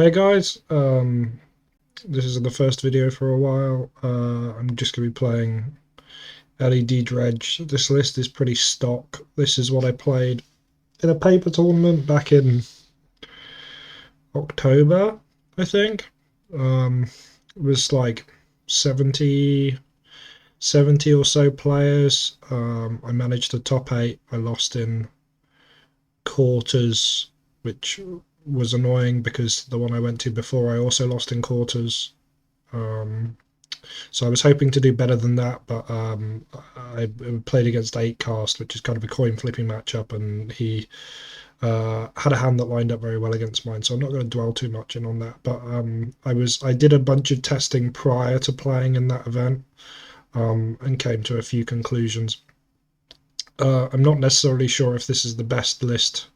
Hey guys, this is the first video for a while. I'm just going to be playing LED Dredge. This list is pretty stock. This is what I played in a paper tournament back in October, I think. It was like 70, 70 or so players. I managed to top 8. I lost in quarters, which was annoying because the one I went to before I also lost in quarters. So I was hoping to do better than that, but I played against 8cast, which is kind of a coin flipping matchup, and he had a hand that lined up very well against mine. So I'm not going to dwell too much in on that. But I did a bunch of testing prior to playing in that event, and came to a few conclusions. I'm not necessarily sure if this is the best list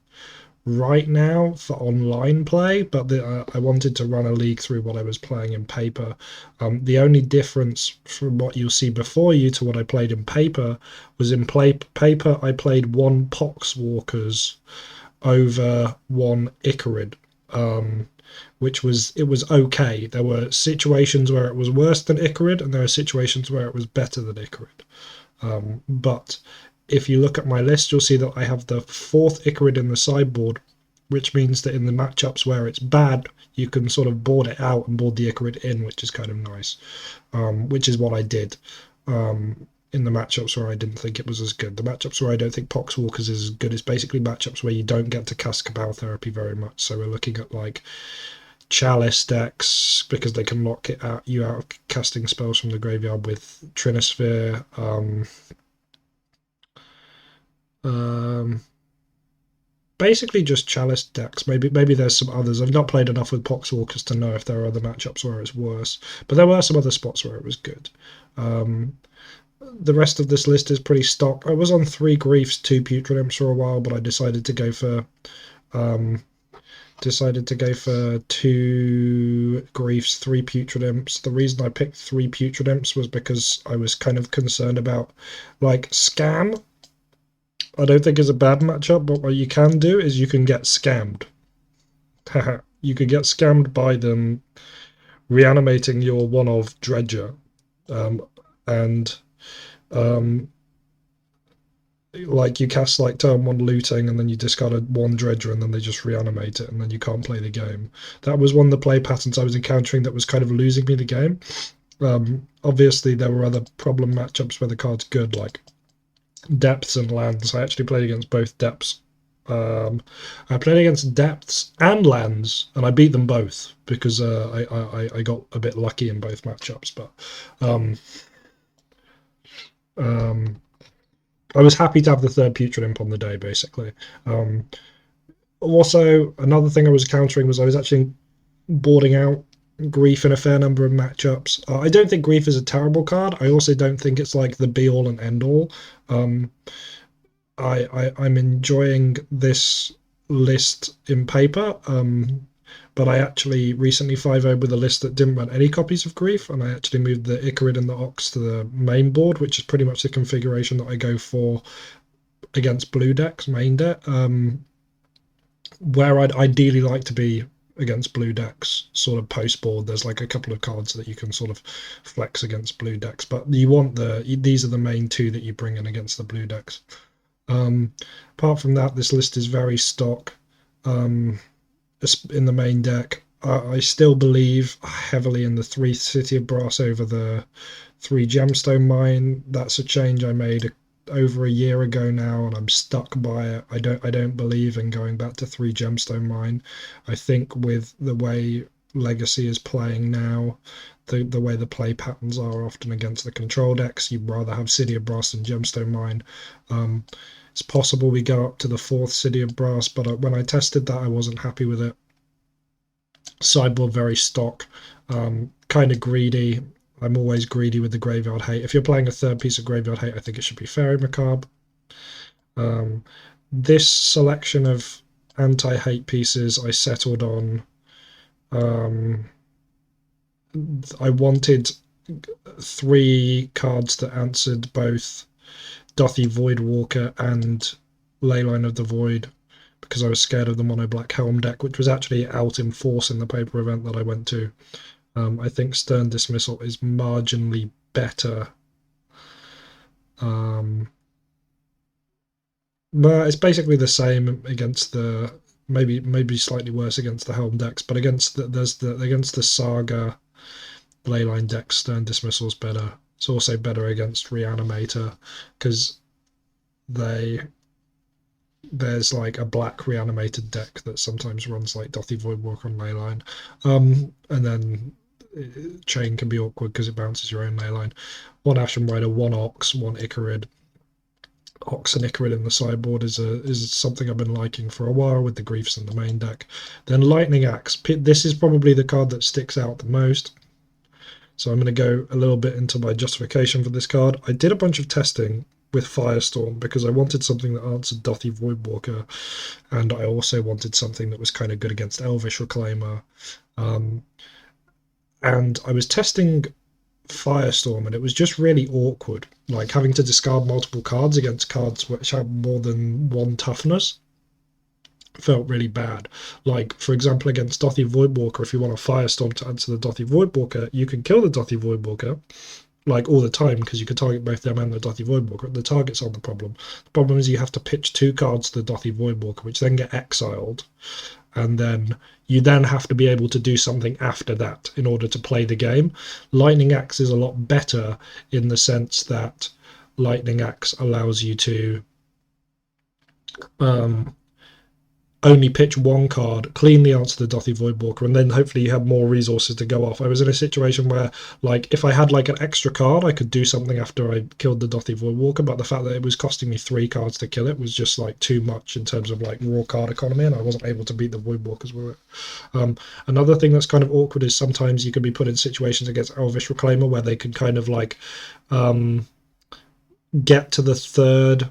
right now for online play, but I wanted to run a league through what I was playing in paper. The only difference from what you'll see before you to what I played in paper was in paper I played one Poxwalkers over one Icarid, which was okay. There were situations where it was worse than Icarid, and there are situations where it was better than Icarid. But if you look at my list, you'll see that I have the 4th Icarid in the sideboard, which means that in the matchups where it's bad, you can sort of board it out and board the Icarid in, which is kind of nice, which is what I did in the matchups where I didn't think it was as good. The matchups where I don't think Poxwalkers is as good is basically matchups where you don't get to cast Cabal Therapy very much. So we're looking at like Chalice decks, because they can lock you out of casting spells from the graveyard with Trinisphere. Basically just Chalice decks. Maybe there's some others. I've not played enough with Poxwalkers to know if there are other matchups where it's worse, but there were some other spots where it was good. The rest of this list is pretty stock. I was on 3 Griefs, 2 Putrid Imps for a while, but I decided to go for 2 Griefs, 3 Putrid Imps. The reason I picked 3 Putrid Imps was because I was kind of concerned about like Scam. I don't think it's a bad matchup, but what you can do is you can get scammed. You could get scammed by them reanimating your one of Dredger, and like you cast like turn 1 looting and then you discard 1 Dredger and then they just reanimate it and then you can't play the game. That was one of the play patterns I was encountering that was kind of losing me the game. Obviously there were other problem matchups where the card's good, like depths and lands. I actually played against both depths. I played against depths and lands, and I beat them both because I got a bit lucky in both matchups. But I was happy to have the 3rd Putrid Imp on the day, basically. Also, another thing I was countering was I was actually boarding out Grief in a fair number of matchups. I don't think Grief is a terrible card. I also don't think it's like the be-all and end-all. I'm enjoying this list in paper, but I actually recently 5-0'd with a list that didn't run any copies of Grief, and I actually moved the Icarid and the Ox to the main board, which is pretty much the configuration that I go for against blue decks, main deck, where I'd ideally like to be against blue decks, sort of post board. There's like a couple of cards that you can sort of flex against blue decks, but you want these are the main 2 that you bring in against the blue decks. Apart from that, this list is very stock in the main deck. I still believe heavily in the 3 City of Brass over the 3 Gemstone Mine. That's a change I made over a year ago now, and I'm stuck by it. I don't believe in going back to 3 Gemstone Mine. I think with the way Legacy is playing now, the way the play patterns are often against the control decks, you'd rather have City of Brass than Gemstone Mine. It's possible we go up to the 4th City of Brass, but when I tested that, I wasn't happy with it. Sideboard very stock, kind of greedy. I'm always greedy with the Graveyard Hate. If you're playing a 3rd piece of Graveyard Hate, I think it should be Fairy Macabre. This selection of anti-hate pieces I settled on. I wanted 3 cards that answered both Dothy Voidwalker and Leyline of the Void, because I was scared of the mono black Helm deck, which was actually out in force in the paper event that I went to. I think Stern Dismissal is marginally better. But it's basically the same against the maybe slightly worse against the Helm decks, but against the Saga Leyline decks, Stern Dismissal's better. It's also better against Reanimator because there's like a black Reanimated deck that sometimes runs like Dothy Voidwalker on Leyline, and then Chain can be awkward because it bounces your own Leyline. One Ashen Rider, one Ox, one Icarid. Ox and Icarid in the sideboard is something I've been liking for a while with the Griefs in the main deck. Then Lightning Axe. This is probably the card that sticks out the most. So I'm going to go a little bit into my justification for this card. I did a bunch of testing with Firestorm because I wanted something that answered Dothy Voidwalker, and I also wanted something that was kind of good against Elvish Reclaimer. And I was testing Firestorm, and it was just really awkward, like having to discard multiple cards against cards which have more than one toughness. Felt really bad. Like, for example, against Dothy Voidwalker, if you want a Firestorm to answer the Dothy Voidwalker, you can kill the Dothy Voidwalker, like, all the time, because you can target both them and the Dothy Voidwalker. The target's not the problem. The problem is you have to pitch 2 cards to the Dothy Voidwalker, which then get exiled, and then you then have to be able to do something after that in order to play the game. Lightning Axe is a lot better in the sense that Lightning Axe allows you to only pitch 1 card, cleanly answer the Dothy Voidwalker, and then hopefully you have more resources to go off. I was in a situation where, like, if I had like an extra card, I could do something after I killed the Dothy Voidwalker, but the fact that it was costing me 3 cards to kill it was just like too much in terms of like raw card economy, and I wasn't able to beat the Voidwalkers with it. Another thing that's kind of awkward is sometimes you can be put in situations against Elvish Reclaimer where they can kind of like get to the 3rd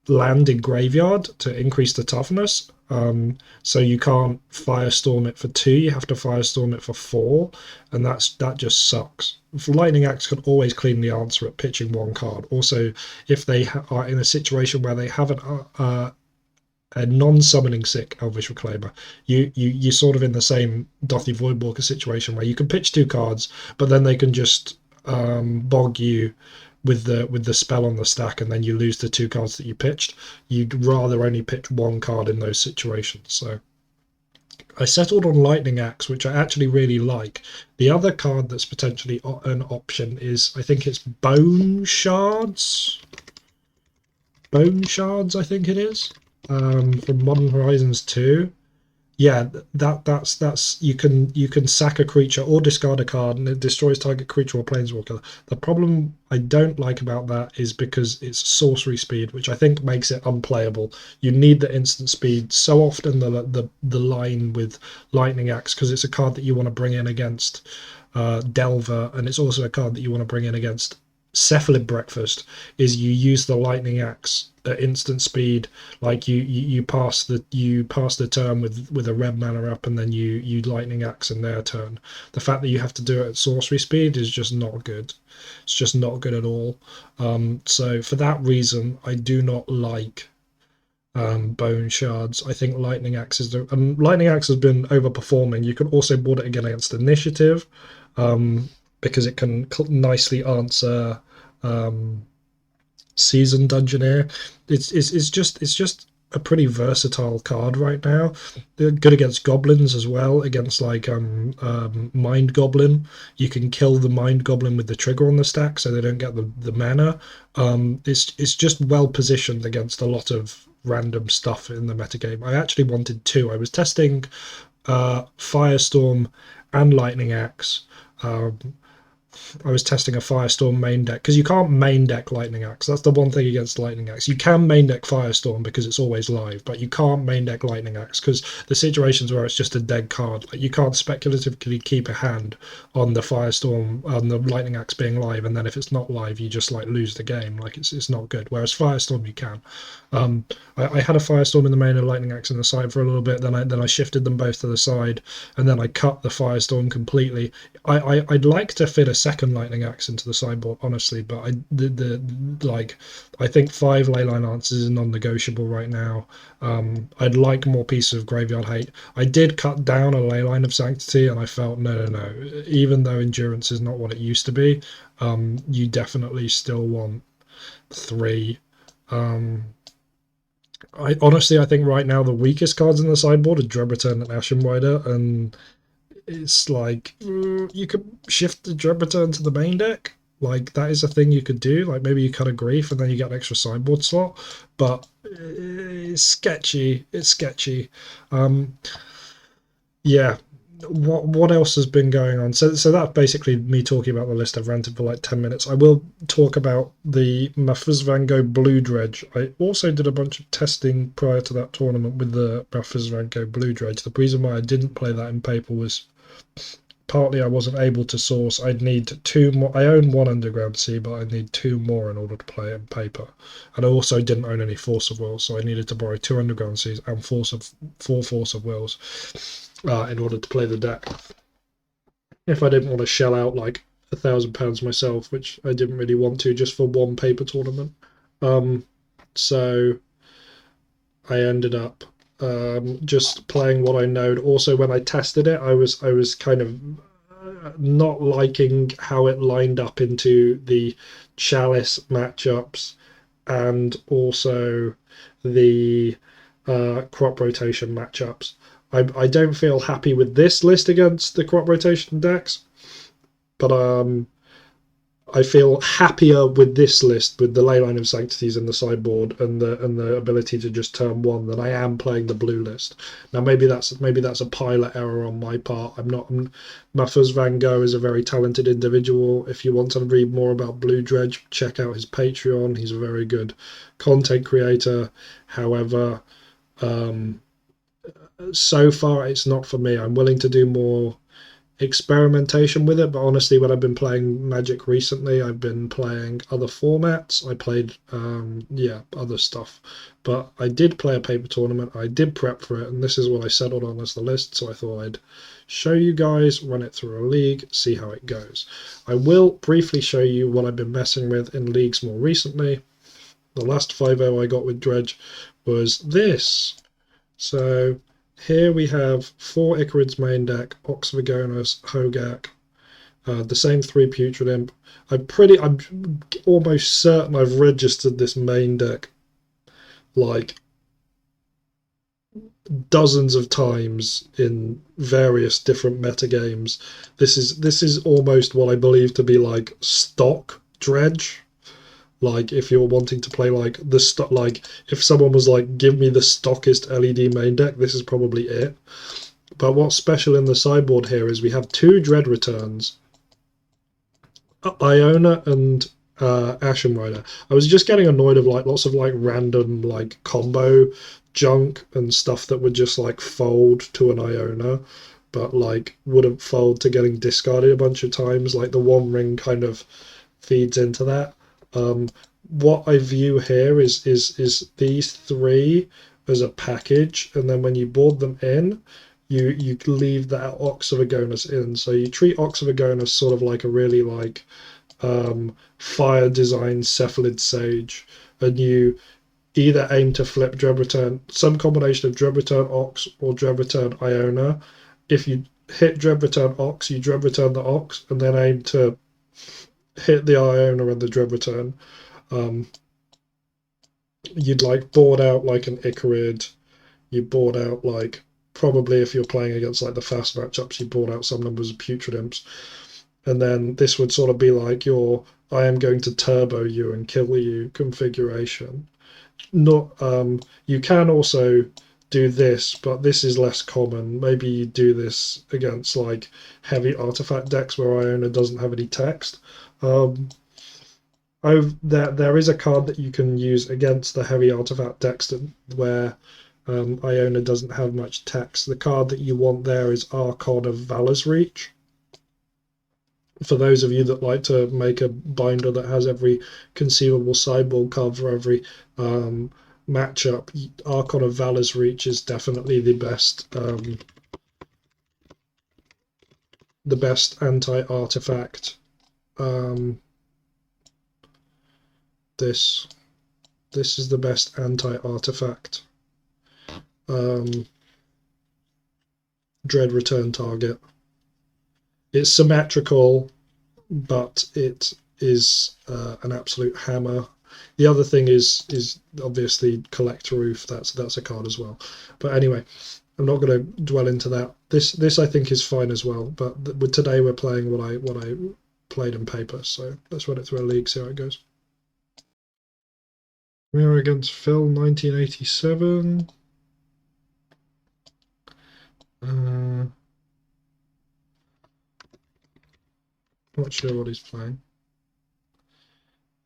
land in graveyard to increase the toughness, so you can't Firestorm it for 2, you have to Firestorm it for 4, and that just sucks. Lightning Axe can always cleanly answer it pitching 1 card. Also, if they are in a situation where they have a non-summoning sick Elvish Reclaimer, you're sort of in the same Dothy Voidwalker situation where you can pitch 2 cards, but then they can just bog you with the spell on the stack, and then you lose the 2 cards that you pitched. You'd rather only pitch 1 card in those situations. So I settled on Lightning Axe, which I actually really like. The other card that's potentially an option is, I think it's Bone Shards. Bone Shards, I think it is, from Modern Horizons 2. Yeah, that's you can sack a creature or discard a card and it destroys target creature or planeswalker. The problem I don't like about that is because it's sorcery speed, which I think makes it unplayable. You need the instant speed. So often the line with Lightning Axe, because it's a card that you want to bring in against Delver, and it's also a card that you want to bring in against Cephalid Breakfast, is you use the Lightning Axe at instant speed. Like you pass the turn with a red mana up, and then you Lightning Axe in their turn. The fact that you have to do it at sorcery speed is just not good. It's just not good at all. So for that reason, I do not like Bone Shards. I think Lightning Axe Lightning Axe has been overperforming. You can also board it again against Initiative, because it can nicely answer Seasoned Dungeoneer. It's just a pretty versatile card right now. They're good against goblins as well, against like Mind Goblin. You can kill the Mind Goblin with the trigger on the stack so they don't get the mana. It's just well positioned against a lot of random stuff in the metagame. I actually wanted 2. I was testing Firestorm and Lightning Axe. I was testing a Firestorm main deck, because you can't main deck Lightning Axe. That's the one thing against Lightning Axe. You can main deck Firestorm because it's always live, but you can't main deck Lightning Axe because the situations where it's just a dead card, like you can't speculatively keep a hand on the Firestorm, on the Lightning Axe being live, and then if it's not live, you just like lose the game. Like it's not good. Whereas Firestorm, you can. I had a Firestorm in the main and Lightning Axe in the side for a little bit. Then I shifted them both to the side, and then I cut the Firestorm completely. I'd like to fit a second lightning axe into the sideboard, honestly. But I think 5 leyline answers is non-negotiable right now. I'd like more pieces of graveyard hate. I did cut down a leyline of sanctity, and I felt no. Even though endurance is not what it used to be, you definitely still want 3. I think right now the weakest cards in the sideboard are Dread Return and Ashen Rider, and it's like you could shift the Dread Return to the main deck. Like that is a thing you could do. Like maybe you cut a Grief and then you get an extra sideboard slot, but it's sketchy. It's sketchy. Yeah. What else has been going on? So that's basically me talking about the list. I've ranted for like 10 minutes. I will talk about the Mathers Van Gogh Blue Dredge. I also did a bunch of testing prior to that tournament with the Mathers Van Gogh Blue Dredge. The reason why I didn't play that in paper was partly I wasn't able to source. I'd need 2 more. I own 1 Underground Sea, but I need 2 more in order to play it in paper. And I also didn't own any Force of Wills, so I needed to borrow 2 Underground Seas and 4 Force of Wills in order to play the deck. If I didn't want to shell out like £1,000 myself, which I didn't really want to, just for 1 paper tournament. So I ended up just playing what I knowed. Also, when I tested it, I was kind of not liking how it lined up into the Chalice matchups and also the crop rotation matchups. I don't feel happy with this list against the crop rotation decks, but I feel happier with this list with the Leyline of Sanctities in the sideboard and the ability to just turn 1 than I am playing the blue list. Now maybe that's a pilot error on my part. Mathers Van Gogh is a very talented individual. If you want to read more about Blue Dredge, check out his Patreon. He's a very good content creator. However, so far it's not for me. I'm willing to do more experimentation with it, but honestly, when I've been playing Magic recently, I've been playing other formats. I played other stuff, but I did play a paper tournament. I did prep for it, and this is what I settled on as the list, so I thought I'd show you guys, run it through a league, see how it goes. I will briefly show you what I've been messing with in leagues more recently. The last 5-0 I got with Dredge was this. So here we have 4 Icarid's main deck, Oxyvagonus, Hogak, the same 3 Putrid Imp. I'm almost certain I've registered this main deck like dozens of times in various different meta games. This is almost what I believe to be like stock Dredge. Like if you're wanting to play like the stock, like if someone was like, give me the stockest LED main deck, this is probably it. But what's special in the sideboard here is we have 2 Dread Returns, Iona and Ashen Rider. I was just getting annoyed of like lots of like random like combo junk and stuff that would just like fold to an Iona, but like wouldn't fold to getting discarded a bunch of times. Like the One Ring kind of feeds into that. What I view here is these 3 as a package, and then when you board them in, you leave that Oxyvagonus in. So you treat Oxyvagonus sort of like a really like fire design Cephalid Sage, and you either aim to flip Dread Return, some combination of Dread Return Ox or Dread Return Iona. If you hit Dread Return Ox, you Dread Return the Ox, and then aim to hit the Iona and the Dread Return. You'd like board out like an Icarid. You board out like, probably if you're playing against like the fast matchups, you board out some numbers of Putrid Imps. And then this would sort of be like your I am going to turbo you and kill you configuration. Not you can also do this, but this is less common. Maybe you do this against like heavy artifact decks where Iona doesn't have any text. There is a card that you can use against the heavy artifact decks where Iona doesn't have much text. The card that you want there is Archon of Valor's Reach. For those of you that like to make a binder that has every conceivable sideboard card for every matchup, Archon of Valor's Reach is definitely the best anti-artifact this is the best anti-artifact dread return target. It's symmetrical, but it is an absolute hammer. The other thing is obviously Collector Roof. That's a card as well. But anyway, I'm not going to dwell into that. This I think is fine as well. But today we're playing what I played in paper. So let's run it through a league, see how it goes. We are against Phil, 1987. Not sure what he's playing.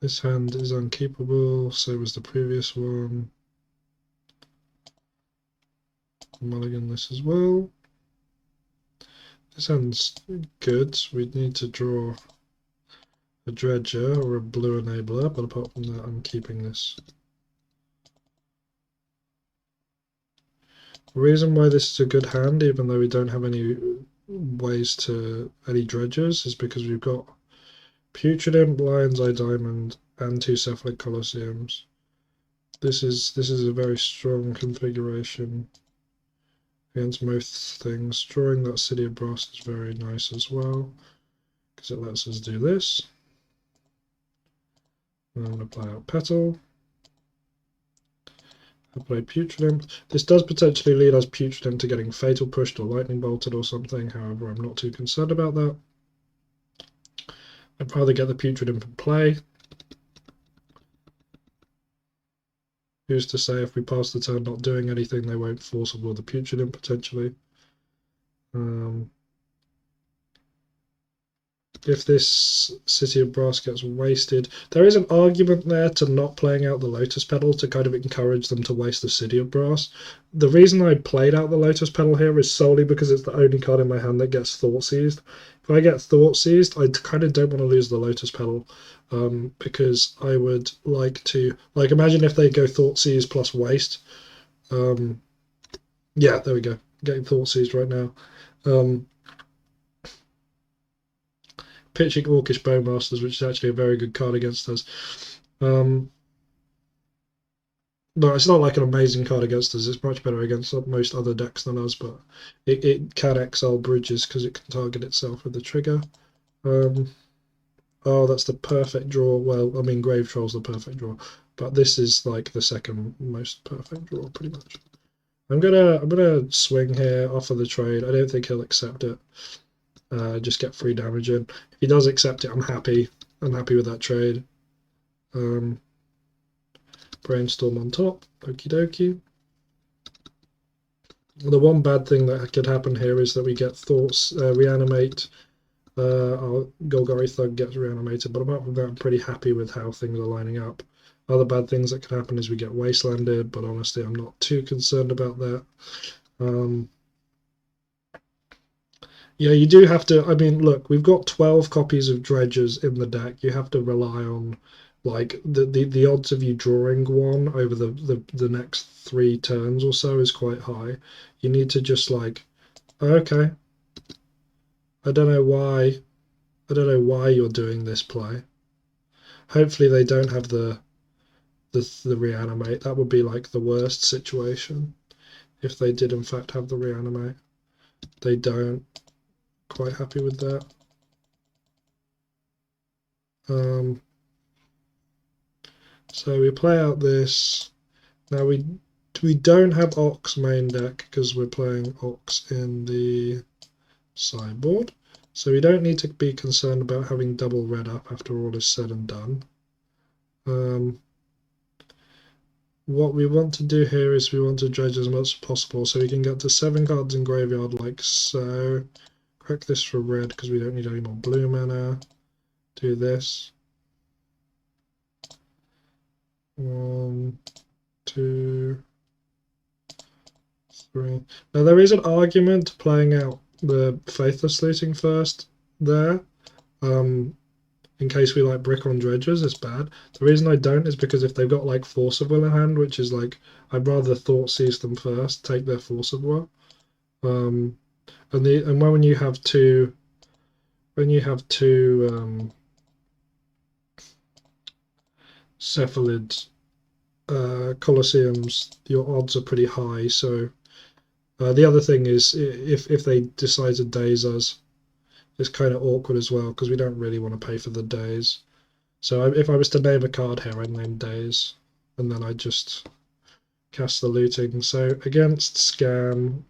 This hand is unkeepable, so was the previous one. Mulligan this as well. This hand's good. We need to draw a Dredger or a blue enabler, but apart from that, I'm keeping this. The reason why this is a good hand, even though we don't have any ways to any Dredgers, is because we've got Putrid Imp, Lion's Eye Diamond, and 2 Cephalic Colosseums. This is a very strong configuration against most things. Drawing that City of Brass is very nice as well, because it lets us do this. I'm going to play out Petal. I play Putrid Imp. This does potentially lead us Putrid Imp to getting Fatal Pushed or Lightning Bolted or something, however I'm not too concerned about that. I'd rather get the Putrid Imp in play. Who's to say if we pass the turn not doing anything, they won't forcible the Putrid Imp potentially. If this City of Brass gets wasted, there is an argument there to not playing out the Lotus Petal to kind of encourage them to waste the City of Brass. The reason I played out the Lotus Petal here is solely because it's the only card in my hand that gets Thought Seized. If I get Thought Seized, I kind of don't want to lose the Lotus Petal, because I would like to, like, imagine if they go Thought Seized plus waste. Yeah, there we go. Getting Thought Seized right now. Pitching Orcish Bowmasters, which is actually a very good card against us. No, it's not like an amazing card against us. It's much better against most other decks than us, but it can exile bridges because it can target itself with the trigger. Oh, that's the perfect draw. Well, I mean, Grave Troll's the perfect draw, but this is like the second most perfect draw, pretty much. I'm gonna swing here, offer the trade. I don't think he'll accept it. Just get free damage in. If he does accept it, I'm happy. I'm happy with that trade. Brainstorm on top. Okie dokie. The one bad thing that could happen here is that we get Thoughts, Reanimate. Our Golgari Thug gets reanimated, but apart from that, I'm pretty happy with how things are lining up. Other bad things that could happen is we get Wastelanded, but honestly, I'm not too concerned about that. Yeah, you do have to. I mean, look, we've got 12 copies of Dredgers in the deck. You have to rely on, like, the odds of you drawing one over the next 3 turns or so is quite high. You need to just like, okay, I don't know why you're doing this play. Hopefully they don't have the reanimate. That would be like the worst situation if they did in fact have the reanimate. They don't. Quite happy with that. So we play out this. Now we don't have Ox main deck because we're playing Ox in the sideboard. So we don't need to be concerned about having double red up after all is said and done. What we want to do here is we want to dredge as much as possible so we can get to 7 cards in graveyard like so. Crack this for red because we don't need any more blue mana. Do this. 1, 2, 3. Now there is an argument to playing out the Faithless Looting first there. In case we like brick on dredgers, it's bad. The reason I don't is because if they've got like Force of Will in hand, which is like, I'd rather Thought Seize them first, take their Force of Will. And when you have two cephalid Colosseums, your odds are pretty high. So the other thing is if they decide to daze us, it's kind of awkward as well because we don't really want to pay for the daze. So if I was to name a card here, I'd name daze, and then I'd just cast the looting. So against scam,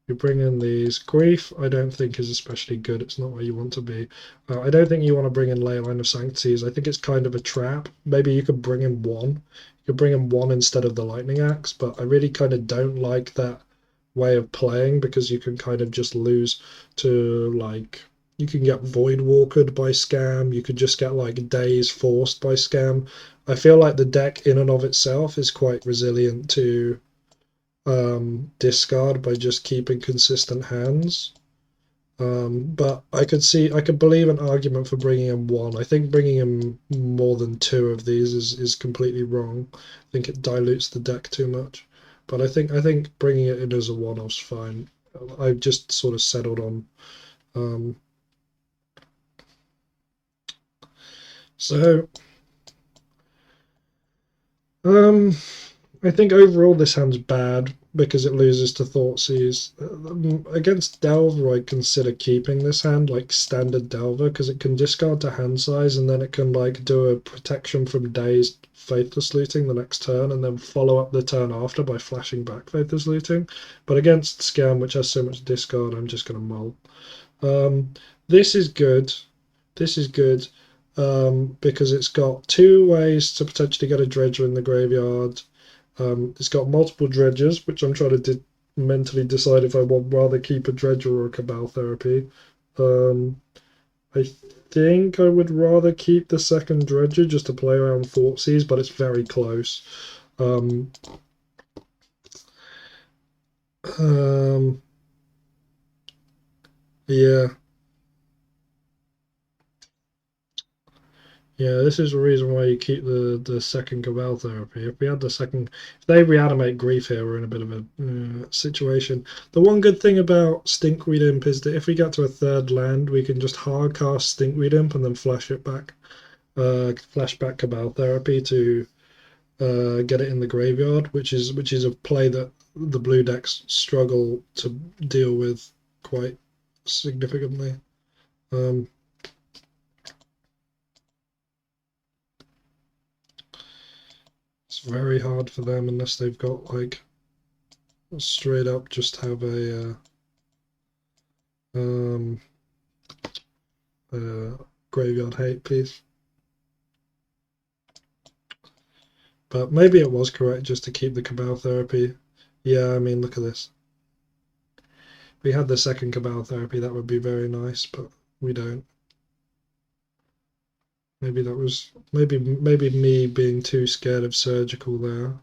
you bring in these. Grief, I don't think is especially good. It's not where you want to be. I don't think you want to bring in Leyline of Sanctities. I think it's kind of a trap. Maybe you could bring in one. You could bring in one instead of the Lightning Axe, but I really kind of don't like that way of playing because you can kind of just lose to like you can get Void Walkered by Scam. You could just get like Days forced by Scam. I feel like the deck in and of itself is quite resilient to discard by just keeping consistent hands. But I could believe an argument for bringing in one. I think bringing in more than two of these is completely wrong. I think it dilutes the deck too much. But I think bringing it in as a one-off's fine. I've just sort of settled on. Um, so um, I think overall this hand's bad because it loses to Thoughtseize. Against Delver, I'd consider keeping this hand like standard Delver because it can discard to hand size and then it can like do a protection from Dazed Faithless Looting the next turn and then follow up the turn after by flashing back Faithless Looting. But against Scam, which has so much discard, I'm just going to mull. Um, this is good. This is good because it's got two ways to potentially get a Dredger in the graveyard. It's got multiple dredges, which I'm trying to mentally decide if I would rather keep a dredger or a cabal therapy. Um, I think I would rather keep the second dredger just to play around Thoughtseize, but it's very close. Um, um, yeah, yeah. This is the reason why you keep the second cabal therapy. If we had the second, if they reanimate grief here, we're in a bit of a situation. The one good thing about Stinkweed Imp is that if we get to a third land, we can just hard cast Stinkweed Imp and then flash it back, flashback Cabal Therapy to get it in the graveyard, which is a play that the blue decks struggle to deal with quite significantly. Um, it's very hard for them unless they've got like straight up just have a um, graveyard hate piece. But maybe it was correct just to keep the Cabal Therapy. Yeah, I mean, look at this. If we had the second Cabal Therapy, that would be very nice, but we don't. Maybe that was maybe me being too scared of surgical there.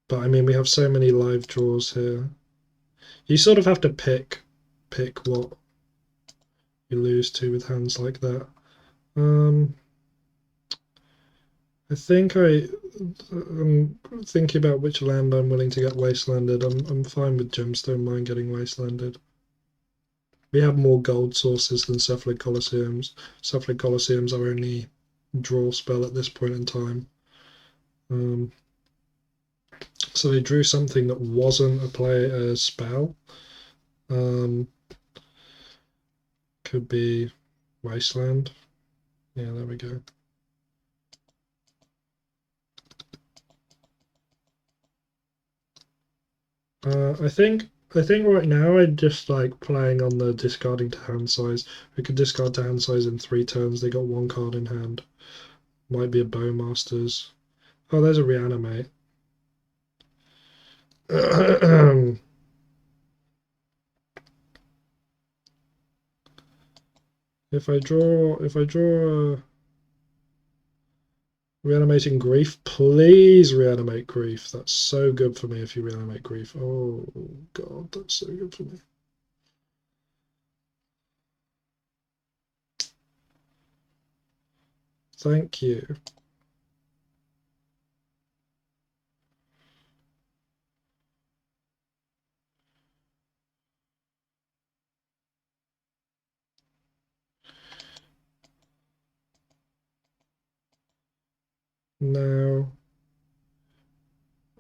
But I mean, we have so many live draws here. You sort of have to pick what you lose to with hands like that. I think I'm thinking about which land I'm willing to get wastelanded. I'm fine with Gemstone Mine getting wastelanded. We have more gold sources than Cephalid Colosseums. Cephalid Colosseums are only draw spell at this point in time. So they drew something that wasn't a spell. Could be Wasteland. Yeah, there we go. I think right now I'd just like playing on the discarding to hand size. We could discard to hand size in 3 turns. They got 1 card in hand. Might be a Bowmasters. Oh, there's a Reanimate. If I draw reanimating grief, please reanimate grief. That's so good for me if you reanimate grief. Oh god, that's so good for me. Thank you. Now,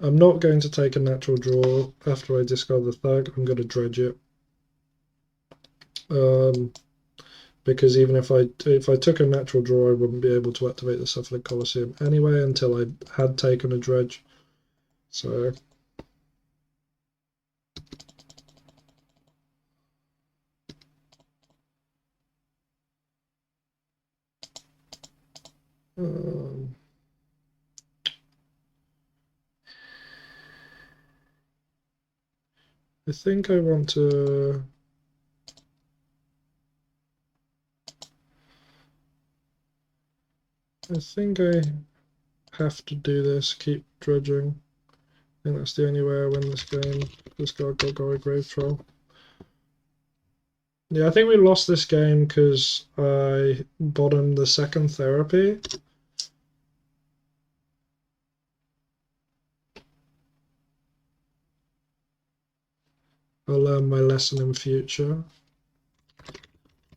I'm not going to take a natural draw after I discard the thug. I'm going to dredge it. Because even if I took a natural draw, I wouldn't be able to activate the Cephalic Colosseum anyway until I had taken a dredge. So I think I want to. I think I have to do this, keep dredging. I think that's the only way I win this game. This guy got a Grave Troll. Yeah, I think we lost this game because I bottomed the second therapy. I'll learn my lesson in future.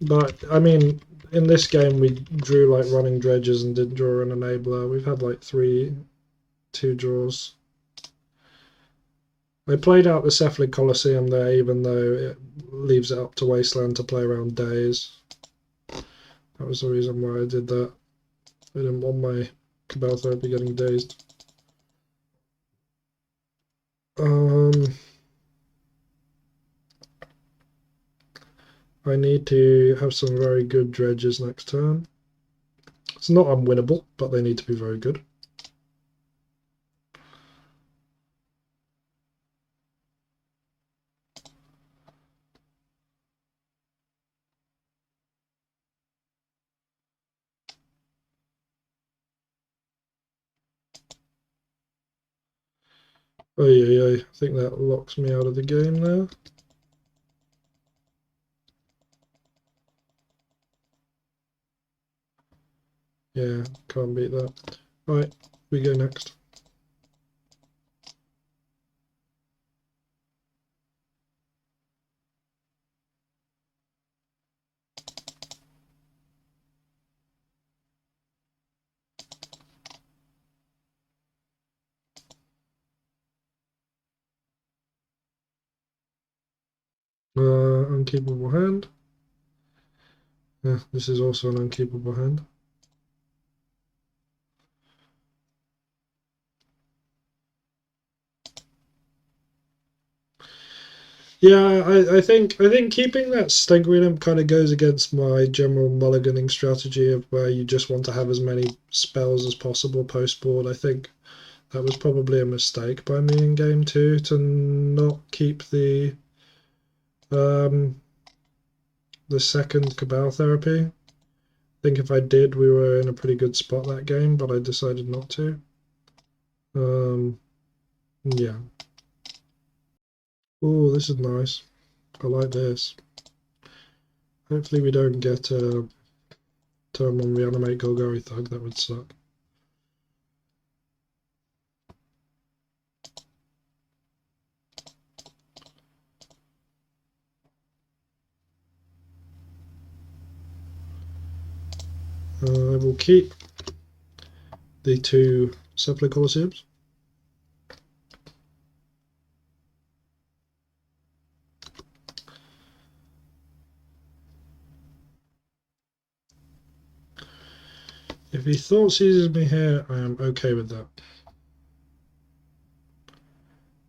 But, I mean, in this game we drew like running dredges and didn't draw an enabler. We've had like 2 draws. I played out the Cephalic Colosseum there, even though it leaves it up to Wasteland to play around days. That was the reason why I did that. I didn't want my Cabal Therapy getting dazed. I need to have some very good dredges next turn. It's not unwinnable, but they need to be very good. Oh yeah, I think that locks me out of the game now. Yeah, can't beat that. Right, we go next. Unkeepable hand. Yeah, this is also an unkeepable hand. Yeah, I think keeping that Staggering Imp kind of goes against my general mulliganing strategy of where you just want to have as many spells as possible post board. I think that was probably a mistake by me in game 2 to not keep the second Cabal Therapy. I think if I did, we were in a pretty good spot that game, but I decided not to. Yeah. Oh, this is nice. I like this. Hopefully we don't get a turn on Reanimate Golgari Thug. That would suck. I will keep the 2 Cephalic Colosseums. If he thought seizes me here, I am okay with that.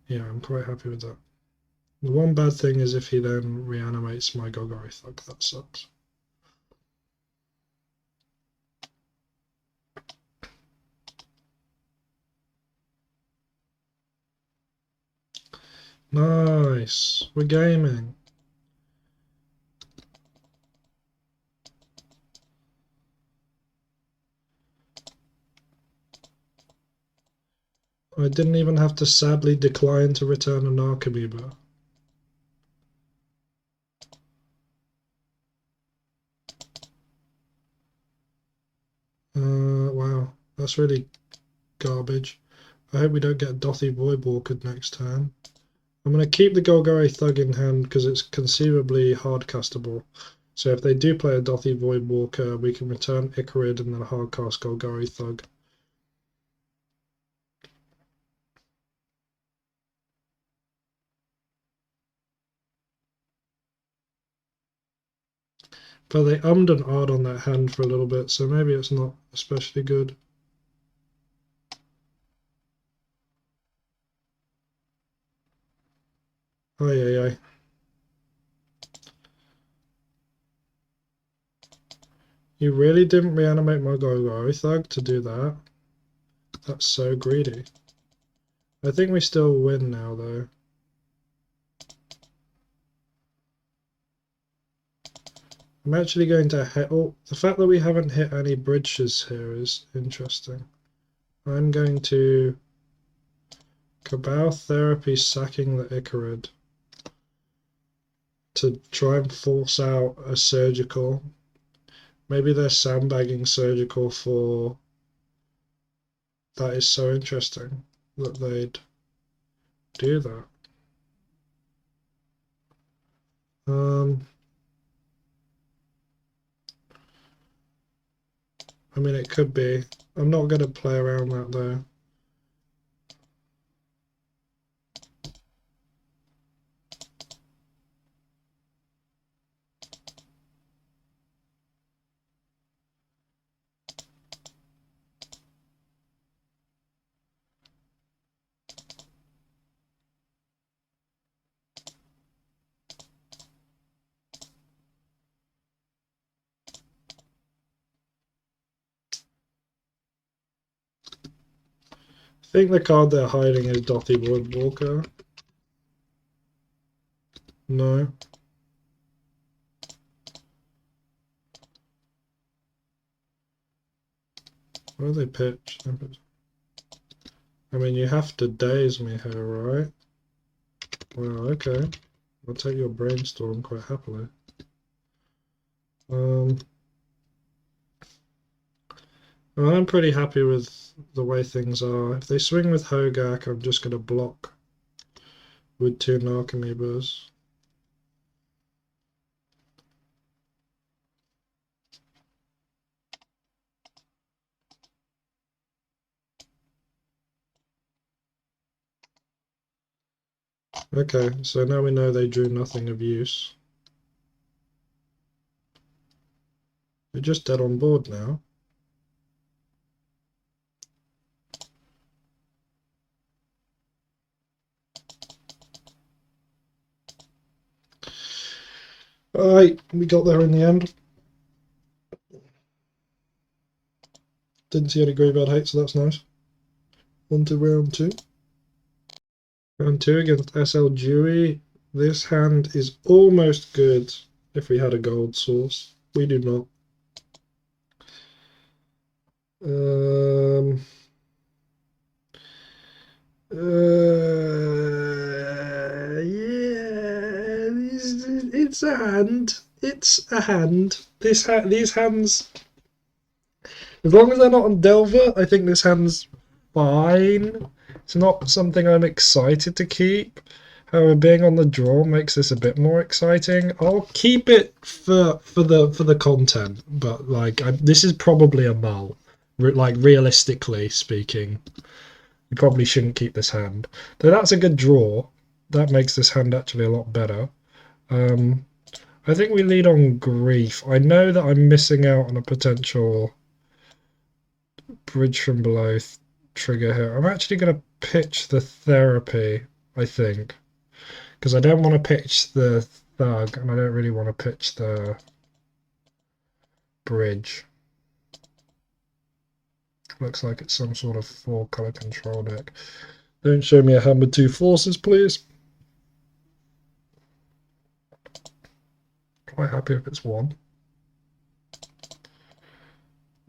Yeah, I'm quite happy with that. The one bad thing is if he then reanimates my Golgari Thug, that sucks. Nice, we're gaming. I didn't even have to sadly decline to return an Archimeber. Wow, that's really garbage. I hope we don't get Dothy Voidwalker next turn. I'm going to keep the Golgari Thug in hand because it's conceivably hard castable. So if they do play a Dothy Voidwalker, we can return Icarid and then hard cast Golgari Thug. But they ummed and ahed on that hand for a little bit, so maybe it's not especially good. Ay, ay, ay. You really didn't reanimate my Go-Go Thug to do that? That's so greedy. I think we still win now, though. I'm actually going to hit... Oh, the fact that we haven't hit any bridges here is interesting. I'm going to... Cabal Therapy sacking the Icarid to try and force out a surgical. Maybe they're sandbagging surgical for... That is so interesting that they'd do that. I mean, it could be. I'm not going to play around that, though. I think the card they're hiding is Dothy Woodwalker. No. What do they pitch? I mean, you have to daze me here, right? Well, okay. I'll take your brainstorm quite happily. I'm pretty happy with the way things are. If they swing with Hogak, I'm just going to block with 2 Narcomoebas. Okay, so now we know they drew nothing of use. They're just dead on board now. Alright, we got there in the end. Didn't see any Graveyard Hate, so that's nice. On to round 2. Round 2 against SL Dewey. This hand is almost good if we had a gold source. We do not. Yeah, it's a hand. It's a hand. These hands, as long as they're not on Delver, I think this hand's fine. It's not something I'm excited to keep. However, being on the draw makes this a bit more exciting. I'll keep it for the content, but like this is probably a mull. Like realistically speaking, you probably shouldn't keep this hand. Though that's a good draw. That makes this hand actually a lot better. I think we lead on Grief. I know that I'm missing out on a potential Bridge from Below trigger here. I'm actually going to pitch the Therapy, I think. Because I don't want to pitch the Thug, and I don't really want to pitch the Bridge. Looks like it's some sort of 4-color control deck. Don't show me a hand with 2 forces, please. Quite happy if it's 1.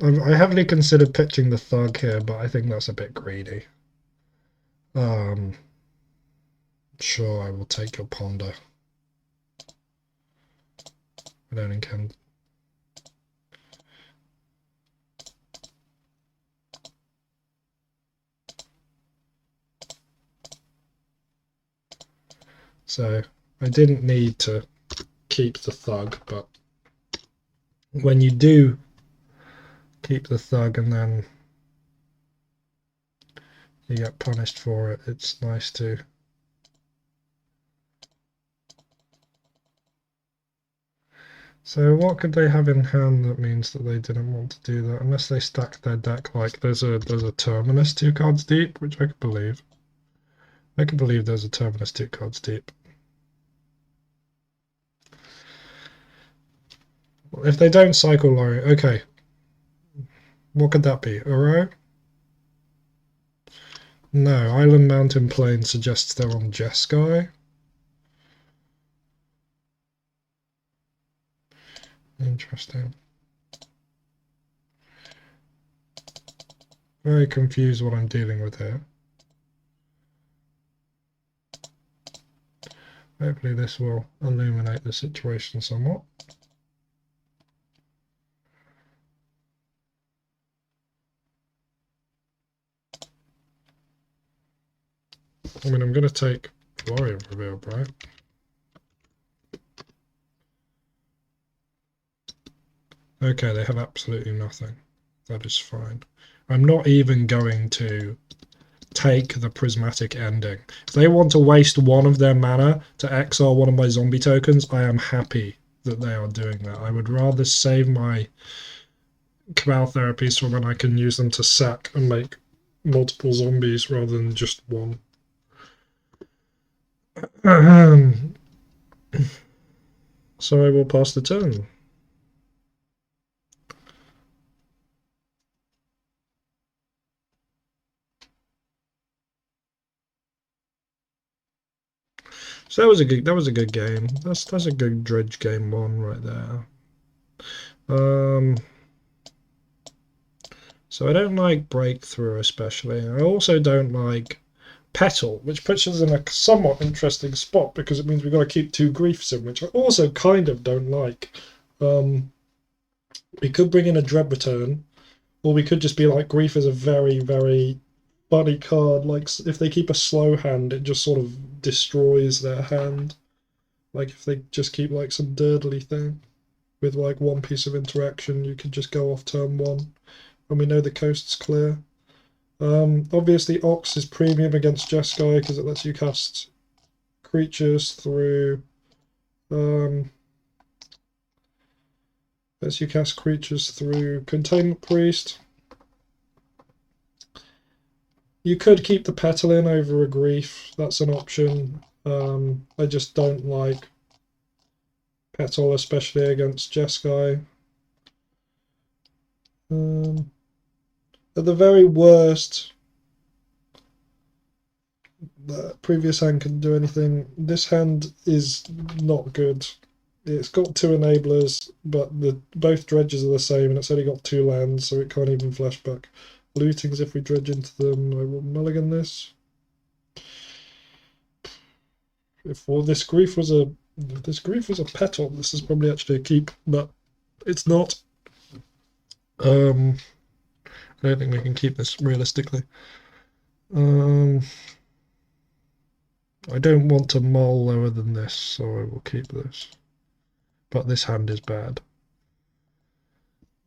I heavily considered pitching the Thug here, but I think that's a bit greedy. Sure, I will take your Ponder. I don't intend. So I didn't need to keep the Thug, but when you do keep the Thug and then you get punished for it, it's nice to So what could they have in hand that means that they didn't want to do that? Unless they stacked their deck like there's a Terminus 2 cards deep, which I could believe. I could believe there's a Terminus 2 cards deep. Well, if they don't cycle Lori, okay. What could that be? Uro? No, Island Mountain Plain suggests they're on Jeskai. Interesting. Very confused what I'm dealing with here. Hopefully this will illuminate the situation somewhat. I mean, I'm going to take Warrior Reveal, right? Okay, they have absolutely nothing. That is fine. I'm not even going to take the Prismatic Ending. If they want to waste one of their mana to exile one of my zombie tokens, I am happy that they are doing that. I would rather save my Cabal therapies for when I can use them to sack and make multiple zombies rather than just one. So I will pass the turn. So that was a good game. That's a good Dredge game one right there. So I don't like Breakthrough especially. I also don't like Petal, which puts us in a somewhat interesting spot because it means we've got to keep 2 griefs in, which I also kind of don't like. We could bring in a Dread Return, or we could just be like, Grief is a very, very funny card. Like, if they keep a slow hand, it just sort of destroys their hand. Like, if they just keep like some Durdly thing with like 1 piece of interaction, you could just go off turn 1, and we know the coast's clear. Obviously, Ox is premium against Jeskai because it lets you cast creatures through. Lets you cast creatures through Containment Priest. You could keep the Petal in over a Grief. That's an option. I just don't like Petal, especially against Jeskai. At the very worst, the previous hand can do anything. This hand is not good. It's got 2 enablers, but both dredges are the same, and it's only got 2 lands, so it can't even flashback lootings if we dredge into them. I will mulligan this. If this grief was a Petal, this is probably actually a keep, but it's not. I don't think we can keep this realistically. I don't want to mull lower than this, so I will keep this. But this hand is bad.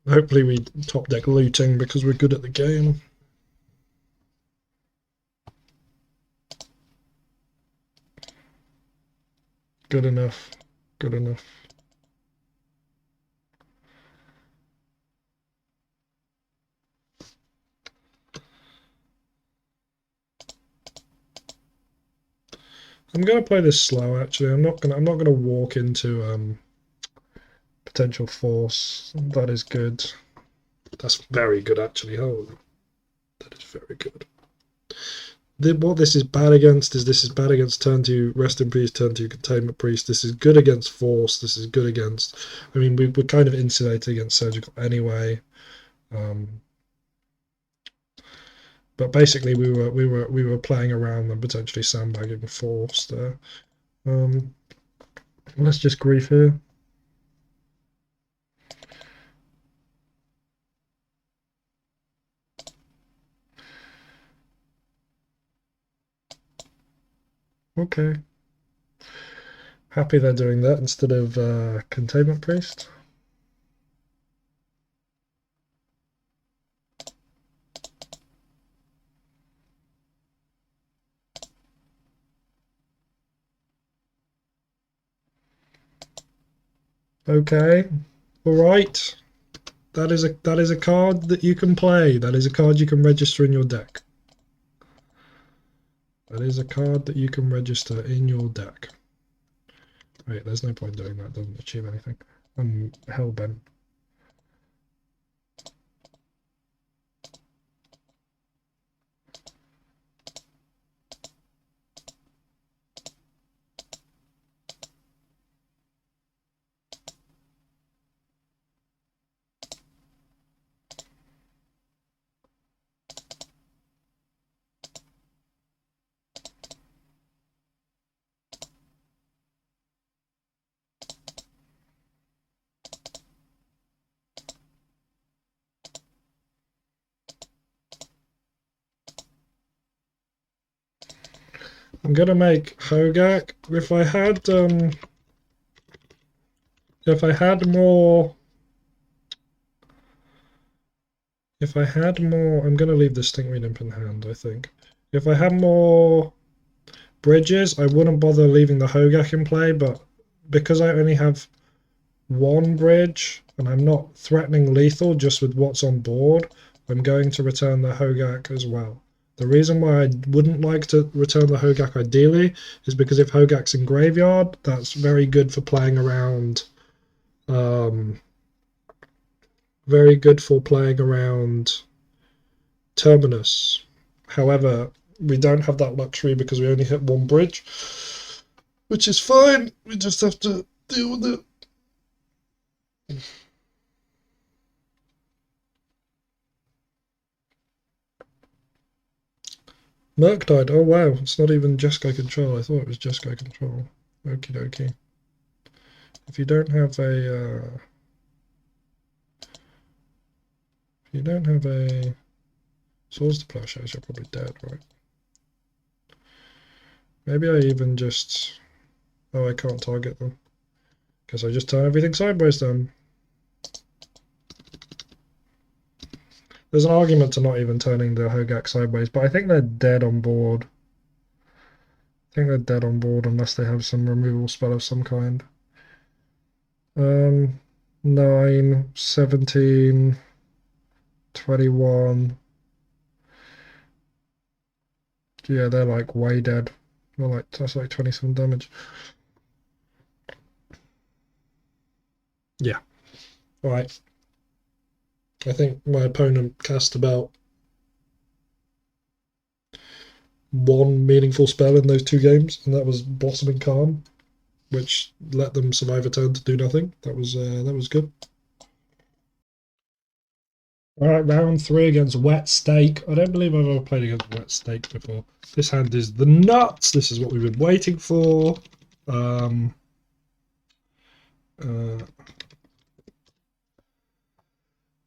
Hopefully we top deck looting because we're good at the game. Good enough. Good enough. I'm gonna play this slow actually. I'm not gonna walk into potential force. That is good. That's very good actually. Oh, that is very good. What this is bad against is bad against turn 2 Rest in Peace, turn 2 Containment Priest. This is good against Force. This is good against. I mean, we're kind of insulated against Surgical anyway. But basically, we were playing around and potentially sandbagging Force there. Let's just grief here. Okay. Happy they're doing that instead of Containment Priest. Okay, all right. That is a card that you can play. That is a card you can register in your deck. That is a card that you can register in your deck. Wait, there's no point doing that. It doesn't achieve anything. I'm hellbent. I'm gonna make Hogak. If I had more, I'm gonna leave the Stinkweed Imp in hand, I think. If I had more bridges, I wouldn't bother leaving the Hogak in play, but because I only have one bridge and I'm not threatening lethal just with what's on board, I'm going to return the Hogak as well. The reason why I wouldn't like to return the Hogak ideally is because if Hogak's in graveyard, that's very good for playing around. Very good for playing around Terminus. However, we don't have that luxury because we only hit one bridge, which is fine. We just have to deal with it. Merc died. Oh wow, it's not even Jeskai control. I thought it was Jeskai control. Okie dokie. If you don't have a Swords to Plowshares, you're probably dead, right? Maybe I even just... Oh, I can't target them. Guess I just turn everything sideways then. There's an argument to not even turning the Hogak sideways, but I think they're dead on board. I think they're dead on board unless they have some removal spell of some kind. 9, 17, 21. Yeah, they're like way dead. They're like, that's like 27 damage. Yeah. Alright. I think my opponent cast about one meaningful spell in those 2 games, and that was Blossoming Calm, which let them survive a turn to do nothing. That was good. All right, round 3 against Wet Steak. I don't believe I've ever played against Wet Steak before. This hand is the nuts. This is what we've been waiting for.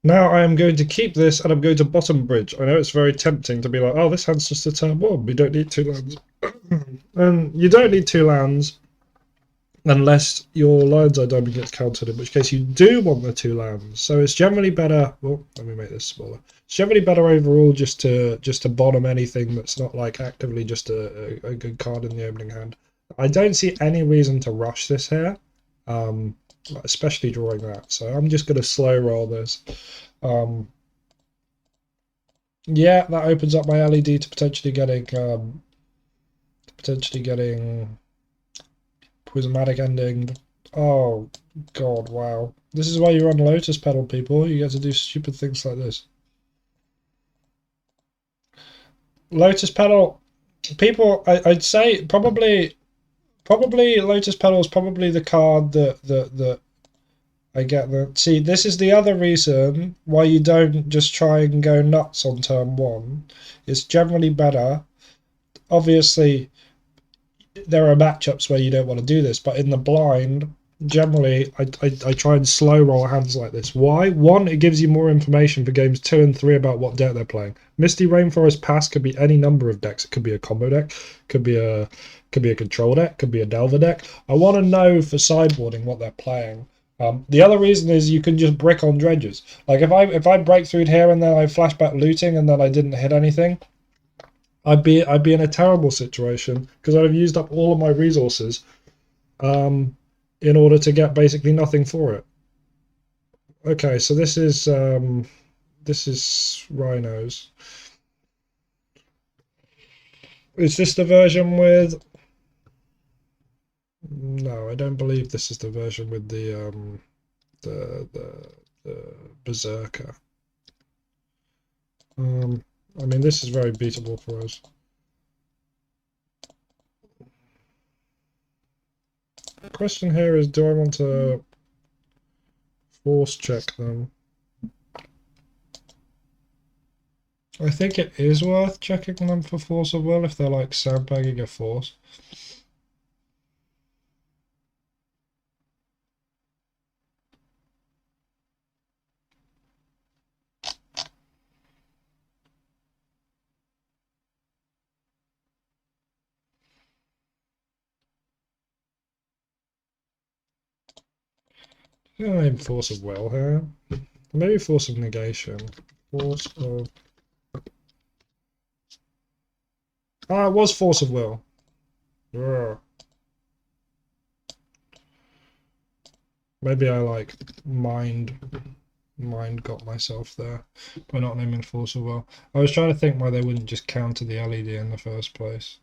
Now I am going to keep this and I'm going to bottom bridge. I know it's very tempting to be like, oh, this hand's just a turn 1. We don't need 2 lands. And you don't need 2 lands unless your Lion's Eye Diamond gets countered, in which case you do want the 2 lands. So it's generally better. Well, let me make this smaller. It's generally better overall just to bottom anything that's not like actively just a good card in the opening hand. I don't see any reason to rush this here, especially drawing that. So I'm just going to slow roll this. Yeah, that opens up my LED to potentially getting Prismatic Ending. Oh god, wow. This is why you run Lotus Petal, people. You get to do stupid things like this. Lotus Petal, people, I'd say probably Lotus Petal is probably the card that I get that. See, this is the other reason why you don't just try and go nuts on turn 1. It's generally better. Obviously, there are matchups where you don't want to do this, but in the blind, generally, I try and slow roll hands like this. Why? 1, it gives you more information for games 2 and 3 about what deck they're playing. Misty Rainforest Pass could be any number of decks. It could be a combo deck, could be a control deck, could be a Delver deck. I want to know for sideboarding what they're playing. The other reason is you can just brick on dredges. Like if I break through here and then I flashback looting and then I didn't hit anything, I'd be in a terrible situation because I'd have used up all of my resources. in order to get basically nothing for it. Okay, so this is Rhinos. Is this the version with? No, I don't believe this is the version with the Berserker. I mean, this is very beatable for us. The question here is, do I want to force check them? I think it is worth checking them for force of will if they're like sandbagging a force. I'm force of will here. Maybe force of negation. Force of... Ah, it was force of will. Ugh. Maybe I like mind got myself there by not naming force of will. I was trying to think why they wouldn't just counter the LED in the first place.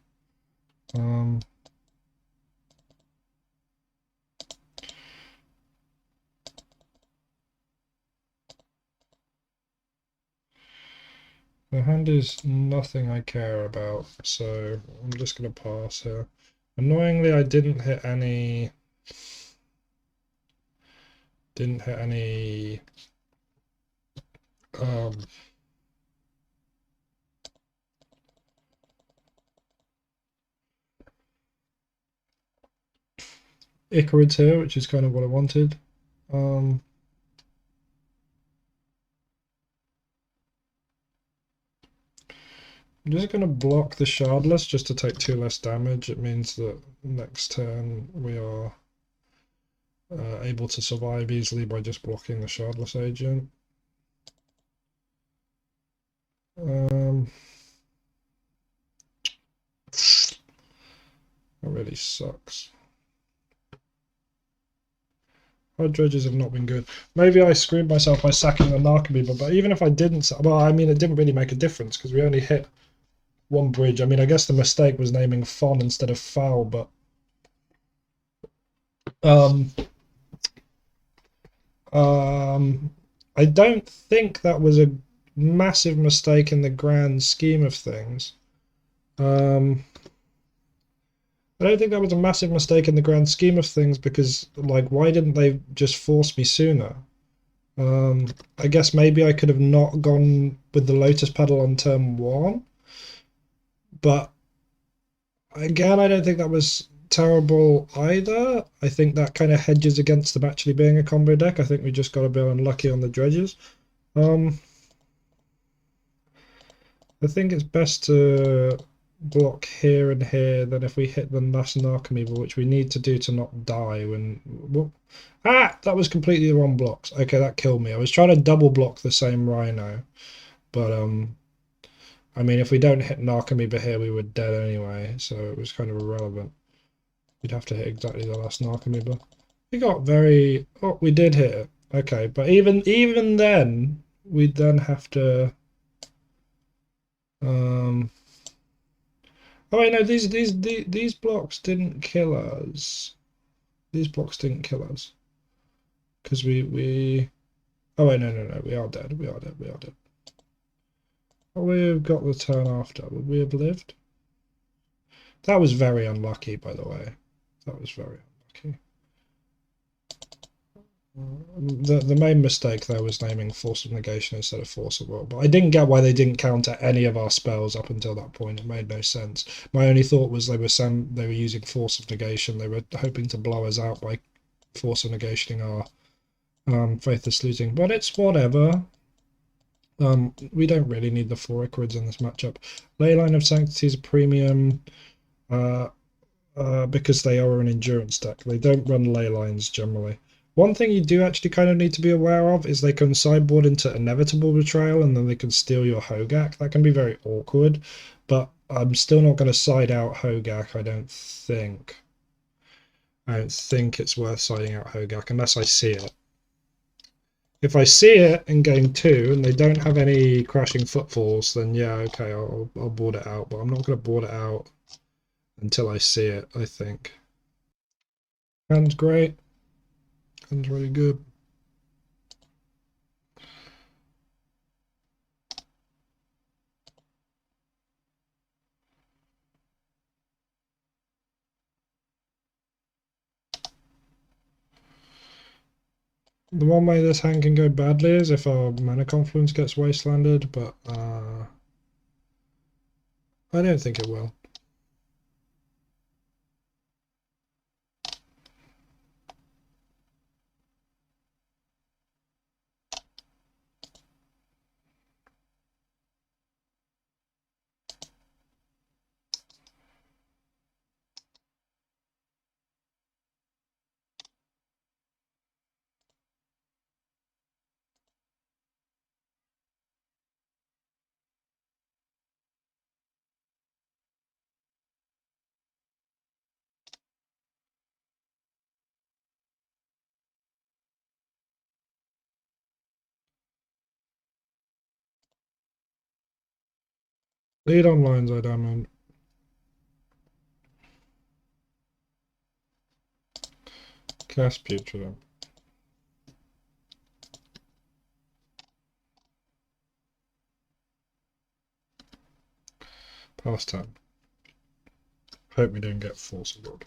The hand is nothing I care about, so I'm just gonna pass here. Annoyingly, I didn't hit any Icarids here, which is kind of what I wanted. I'm just going to block the Shardless just to take 2 less damage. It means that next turn we are able to survive easily by just blocking the Shardless agent. That really sucks. Our dredges have not been good. Maybe I screwed myself by sacking the Narcomoeba, but even if I didn't, well, I mean, it didn't really make a difference because we only hit 1 bridge. I mean, I guess the mistake was naming Fon instead of Foul, but I don't think that was a massive mistake in the grand scheme of things. I don't think that was a massive mistake in the grand scheme of things because, like, why didn't they just force me sooner? I guess maybe I could have not gone with the Lotus Petal on turn 1, but again, I don't think that was terrible either. I think that kind of hedges against them actually being a combo deck. I think we just got a bit unlucky on the dredges. I think it's best to block here and here than if we hit the last Narcomoeba, which we need to do to not die when... Whoop. Ah! That was completely the wrong blocks. Okay, that killed me. I was trying to double block the same Rhino, but I mean, if we don't hit Narcomoeba here, we were dead anyway, so it was kind of irrelevant. We'd have to hit exactly the last Narcomoeba. We got very... Oh, we did hit it. Okay, but even then, we'd then have to... Oh, I know these blocks didn't kill us. These blocks didn't kill us because we. Oh wait, no, we are dead. We are dead. We are dead. Oh, we've got the turn after. Would we have lived? That was very unlucky, by the way. That was very unlucky. The main mistake there was naming Force of Negation instead of Force of Will, but I didn't get why they didn't counter any of our spells up until that point. It made no sense. My only thought was they were using Force of Negation. They were hoping to blow us out by Force of Negationing our Faithless Looting, but it's whatever. We don't really need the 4 Icarids in this matchup. Leyline of Sanctity is a premium because they are an endurance deck. They don't run ley lines generally. One thing you do actually kind of need to be aware of is they can sideboard into Inevitable Betrayal and then they can steal your Hogak. That can be very awkward, but I'm still not going to side out Hogak, I don't think. I don't think it's worth siding out Hogak unless I see it. If I see it in game 2 and they don't have any crashing footfalls, then yeah, okay, I'll board it out. But I'm not going to board it out until I see it, I think. Hand's great. Hand's really good. The one way this hand can go badly is if our mana confluence gets wastelanded, but I don't think it will. Lead on lines, I diamond. Cast Putrid. Past turn. Hope we don't get Force Abroad.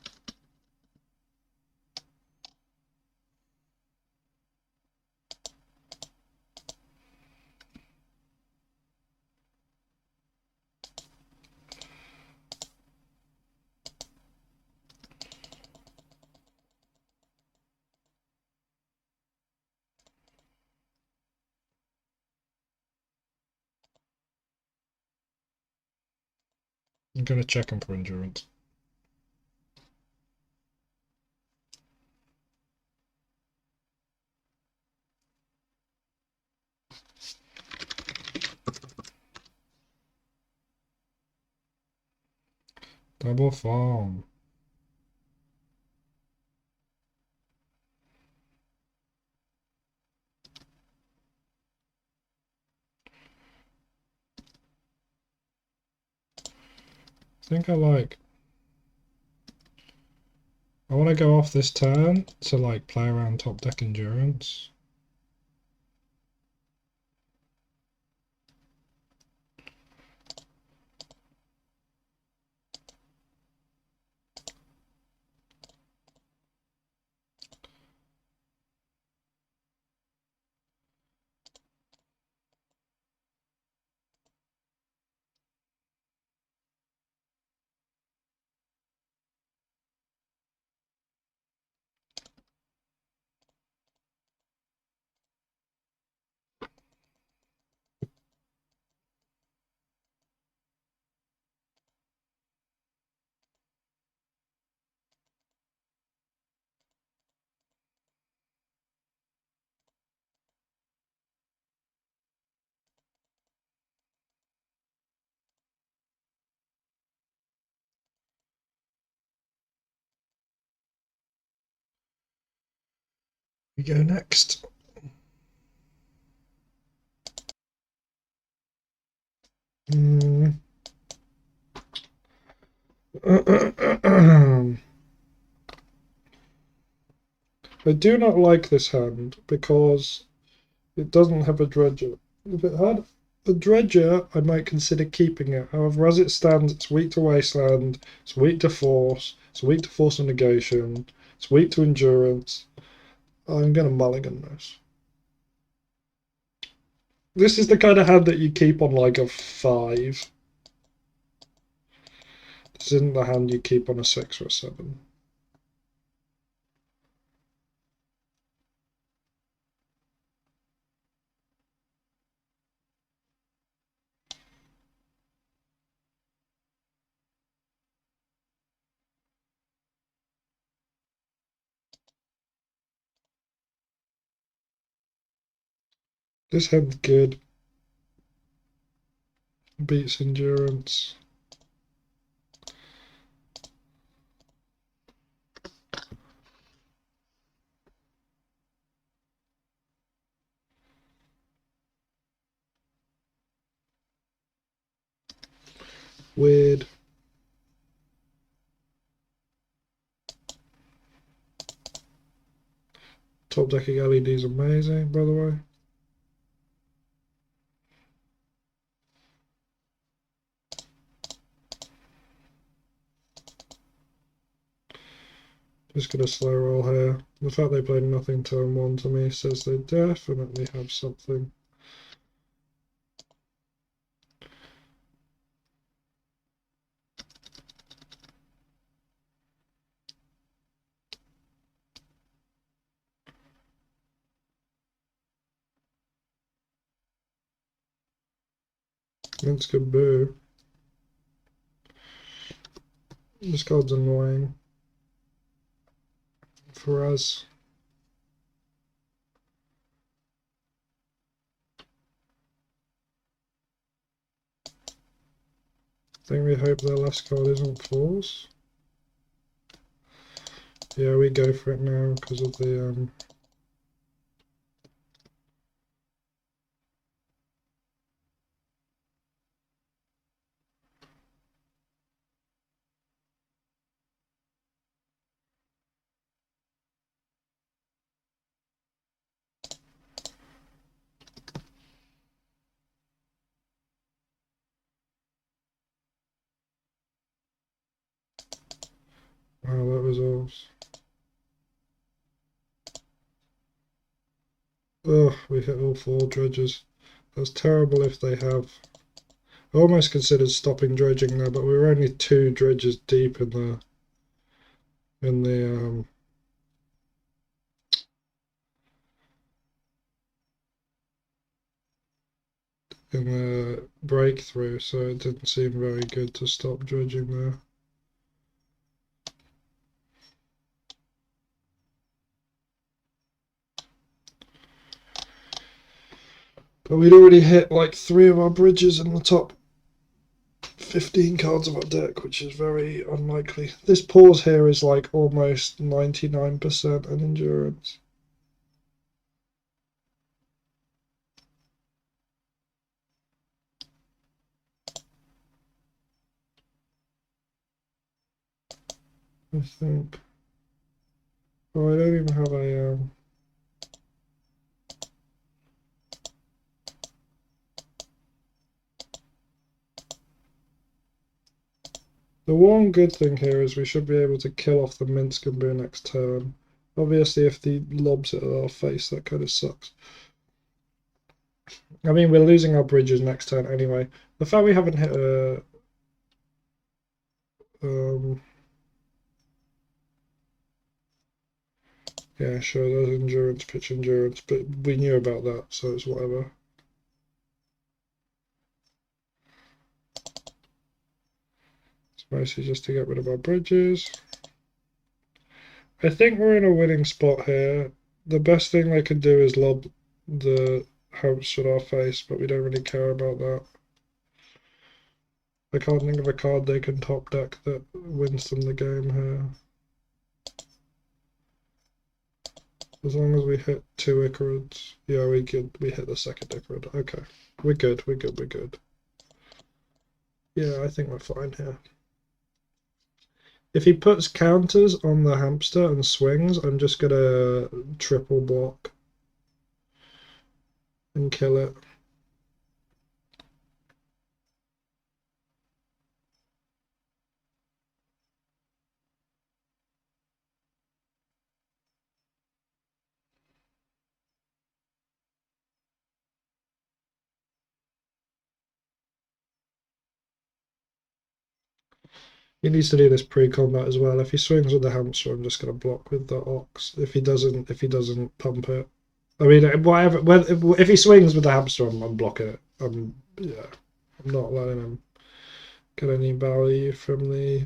I'm going to check him for endurance. Double farm. I think I want to go off this turn to like play around top deck endurance. We go next. I do not like this hand because it doesn't have a dredger. If it had a dredger, I might consider keeping it. However, as it stands, it's weak to wasteland, it's weak to force, it's weak to force and negation, it's weak to endurance. I'm gonna mulligan this. This is the kind of hand that you keep on like a 5. This isn't the hand you keep on a 6 or a 7. This hand's good. Beats endurance. Weird. Top decking LED is amazing, by the way. Just gonna slow roll here. The fact they played nothing turn 1 to me says they definitely have something. That's good boo. This card's annoying for us. I think we hope their last card isn't force. Yeah, we go for it now because of the wow, that was all. Oh, we hit all 4 dredges. That's terrible if they have. I almost considered stopping dredging there, but we were only 2 dredges deep in the in the breakthrough, so it didn't seem very good to stop dredging there. But we'd already hit like 3 of our bridges in the top 15 cards of our deck, which is very unlikely. This pause here is like almost 99% an endurance. I think. Oh, I don't even have a The one good thing here is we should be able to kill off the Minskamboo next turn. Obviously, if he lobs it at our face, that kind of sucks. I mean, we're losing our bridges next turn anyway. The fact we haven't hit a... yeah, sure, there's endurance, pitch endurance, but we knew about that, so it's whatever. It's mostly just to get rid of our bridges. I think we're in a winning spot here. The best thing they could do is lob the house at our face, but we don't really care about that. I can't think of a card they can top deck that wins them the game here. As long as we hit 2 Icarids. Yeah, we hit the second Icarid. Okay. We're good, we're good, we're good. Yeah, I think we're fine here. If he puts counters on the hamster and swings, I'm just gonna triple block and kill it. He needs to do this pre-combat as well. If he swings with the hamster, I'm just gonna block with the ox. If he doesn't pump it. I mean, whatever. If he swings with the hamster, I'm blocking it. Yeah, I'm not letting him get any value from the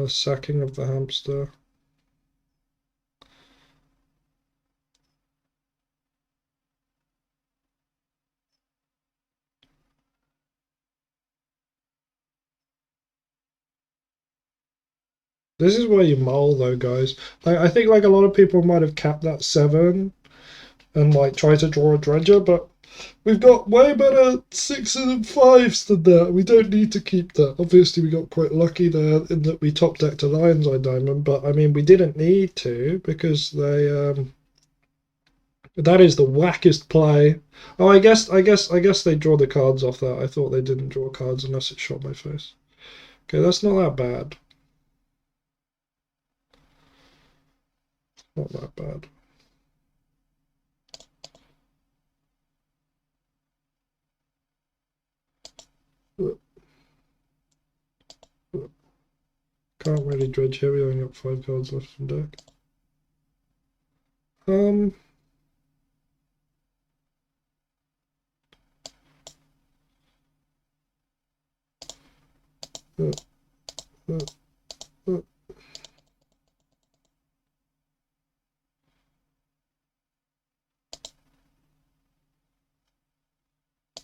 sacking of the hamster. This is where you mull, though, guys. I think like a lot of people might have capped that 7 and like try to draw a dredger, but We've got way better 6s and 5s than that. We don't need to keep that. Obviously, we got quite lucky there in that we top decked a Lion's Eye Diamond, but I mean, we didn't need to because they that is the wackest play. Oh, I guess they draw the cards off that. I thought they didn't draw cards unless it shot my face. Okay, that's not that bad. Not that bad. Can't really dredge here. We only got 5 cards left from deck.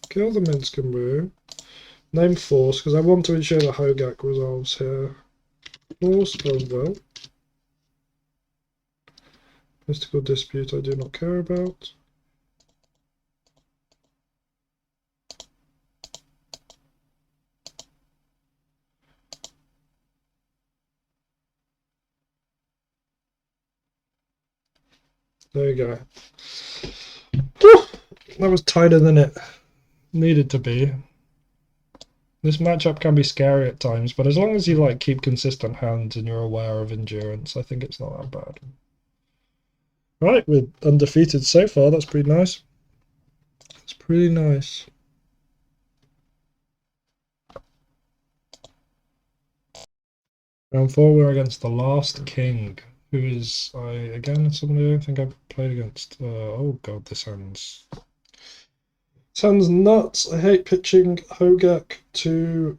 Kill the Minskambu. Name Force, because I want to ensure the Hogak resolves here. Force as well. Mystical Dispute I do not care about. There you go. That was tighter than it needed to be. This matchup can be scary at times, but as long as you like keep consistent hands and you're aware of endurance, I think it's not that bad. Right, we're undefeated so far. That's pretty nice. It's pretty nice. Round 4, we're against the Last King, who is, again, someone I don't think I've played against. Oh god, this hand's nuts. I hate pitching Hogak to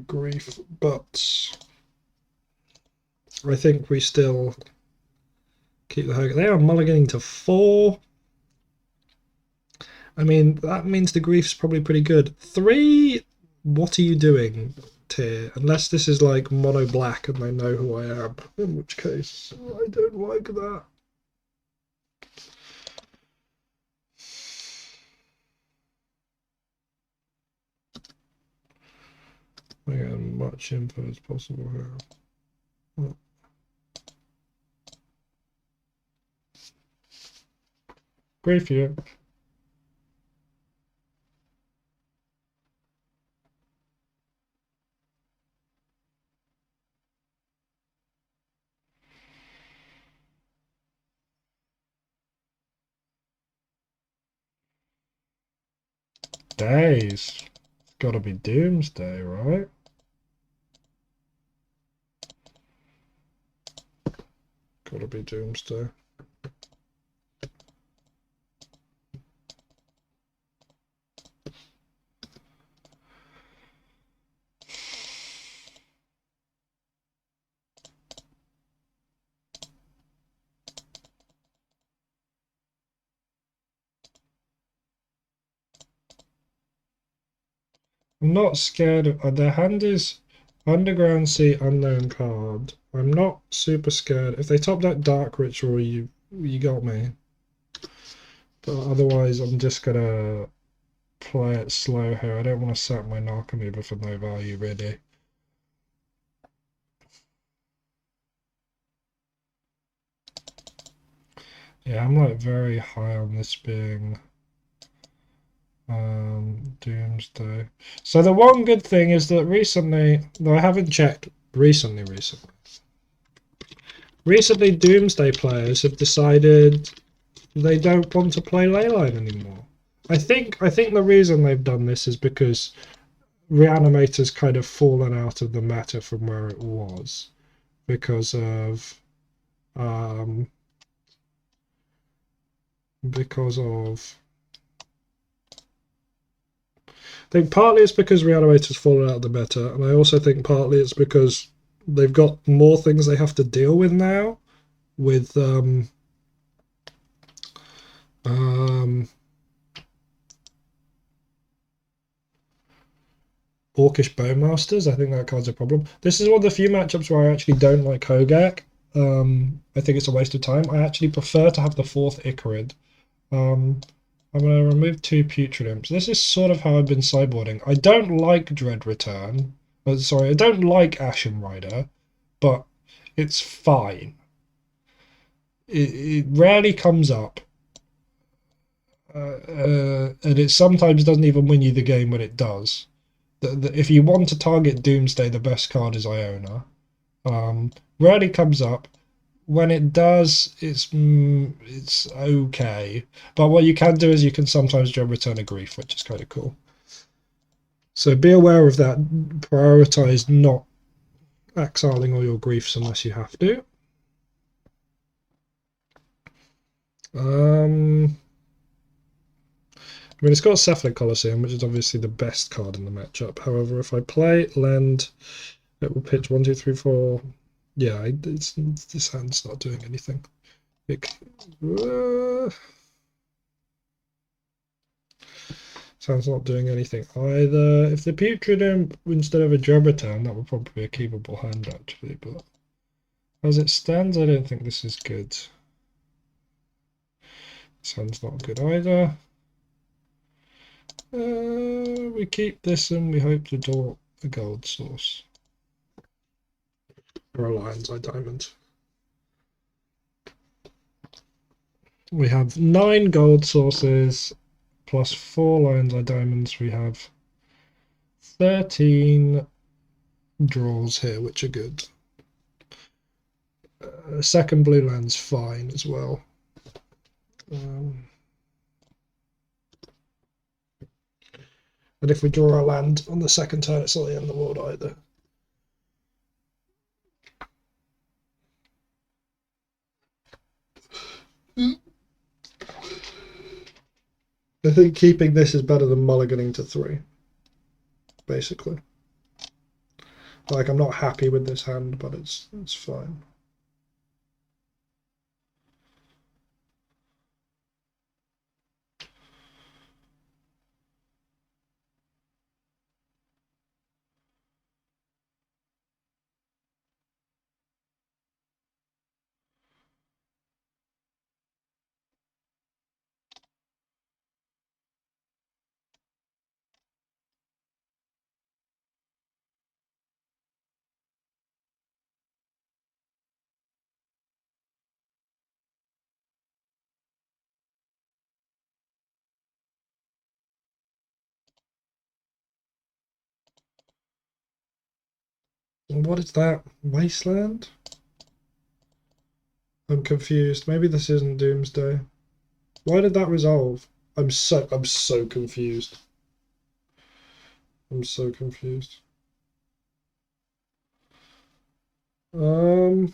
Grief, but I think we still keep the Hogak. They are mulliganing to 4. I mean, that means the Grief's probably pretty good. 3, what are you doing, tier? Unless this is like mono black and they know who I am, in which case I don't like that. I get as much info as possible here. Well, great for you. Days. It's gotta be Doomsday, right? Gotta be Doomsday. I'm not scared of their hand is Underground Sea unknown card. I'm not super scared. If they top that Dark Ritual, you got me. But otherwise, I'm just gonna play it slow here. I don't want to set my Narcomoeba for no value, really. Yeah, I'm like very high on this being Doomsday. So the one good thing is that recently, though I haven't checked recently, Doomsday players have decided they don't want to play Leyline anymore. I think the reason they've done this is because Reanimator's kind of fallen out of the meta from where it was because of I think partly it's because Reanimator's fallen out of the meta, and I also think partly it's because they've got more things they have to deal with now with Orcish Bowmasters. I think that card's a problem. This is one of the few matchups where I actually don't like Hogak. I think it's a waste of time. I actually prefer to have the fourth Icarid. I'm going to remove 2 Putrid Imps. This is sort of how I've been sideboarding. I don't like Dread Return. Sorry, I don't like Ashen Rider, but it's fine. It rarely comes up. And it sometimes doesn't even win you the game when it does. If you want to target Doomsday, the best card is Iona. Rarely comes up. When it does, it's okay. But what you can do is you can sometimes do a Return of Grief, which is kind of cool. So be aware of that. Prioritize not exiling all your griefs unless you have to. I mean, it's got Cephalic Colosseum, which is obviously the best card in the matchup. However, if I play land, it will pitch 1, 2, 3, 4. Yeah, this hand's not doing anything. Sounds not doing anything either. If the Putrid Imp instead of a Drebritan, that would probably be a keepable hand actually, but as it stands, I don't think this is good. This hand's not good either. We keep this and we hope to draw a gold source. Or a lion's eye diamond. We have 9 gold sources plus 4 lion's eye diamonds. We have 13 draws here, which are good. Second blue land's fine as well. But if we draw a land on the second turn, it's not the end of the world either. I think keeping this is better than mulliganing to 3, basically. Like, I'm not happy with this hand, but it's fine. What is that? Wasteland? I'm confused. Maybe this isn't Doomsday. Why did that resolve? I'm so confused. I'm so confused. Trying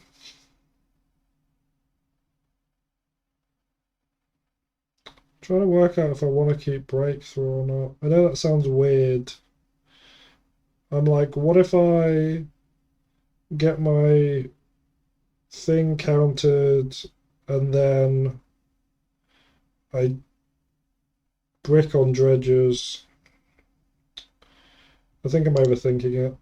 to work out if I want to keep Breakthrough or not. I know that sounds weird. I'm like, what if I get my thing countered and then I brick on dredges? I think I'm overthinking it.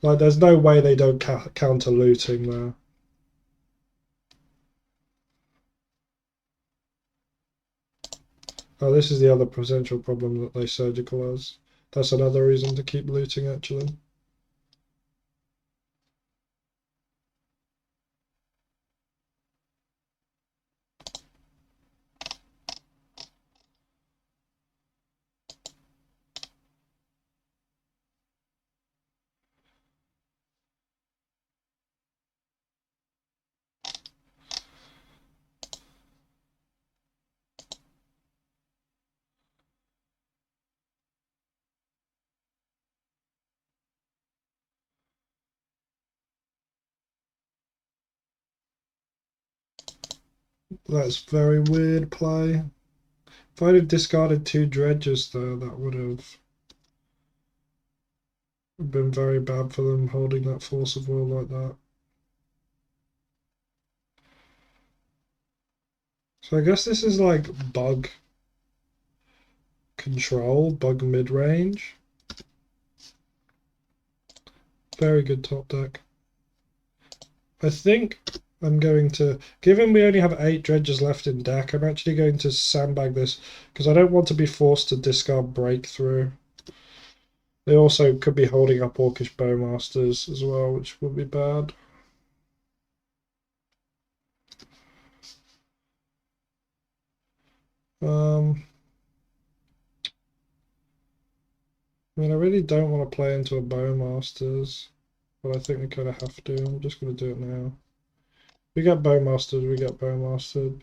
Like, there's no way they don't counter looting there. Oh, this is the other potential problem that they surgical has. That's another reason to keep looting, actually. That's very weird play. If I'd have discarded 2 dredges there, that would have been very bad for them holding that Force of Will like that. So I guess this is like bug. Control, bug mid-range. Very good top deck. I think I'm going to, given we only have 8 dredges left in deck, I'm actually going to sandbag this because I don't want to be forced to discard Breakthrough. They also could be holding up Orcish Bowmasters as well, which would be bad. I mean, I really don't want to play into a Bowmasters, but I think we kind of have to. I'm just going to do it now. We get Bowmasters, we get Bowmastered.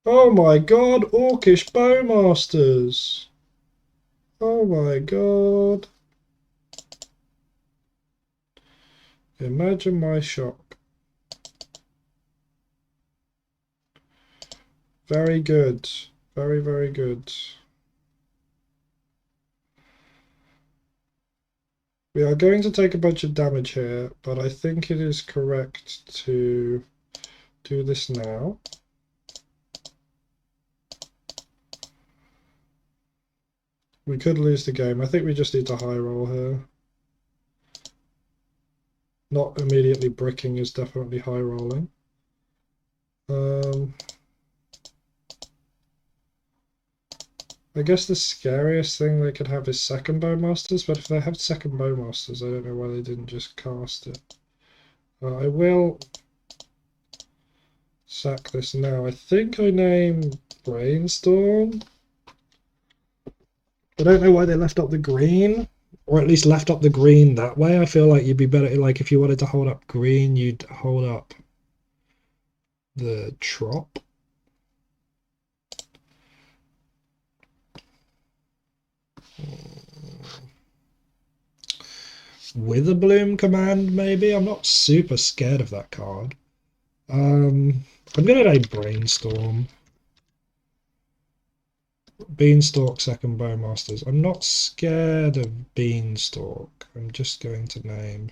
Oh my god, Orcish Bowmasters! Oh my god. Imagine my shock. Very good. Very, very good. We are going to take a bunch of damage here, but I think it is correct to do this now. We could lose the game. I think we just need to high roll here. Not immediately bricking is definitely high rolling. I guess the scariest thing they could have is second Bowmasters, but if they have second Bowmasters, I don't know why they didn't just cast it. I will sack this now. I think I name Brainstorm. I don't know why they left up the green, or at least left up the green that way. I feel like you'd be better, like if you wanted to hold up green, you'd hold up the Trop. Witherbloom command, maybe? I'm not super scared of that card. I'm gonna name Brainstorm. Beanstalk, second Bowmasters. I'm not scared of Beanstalk. I'm just going to name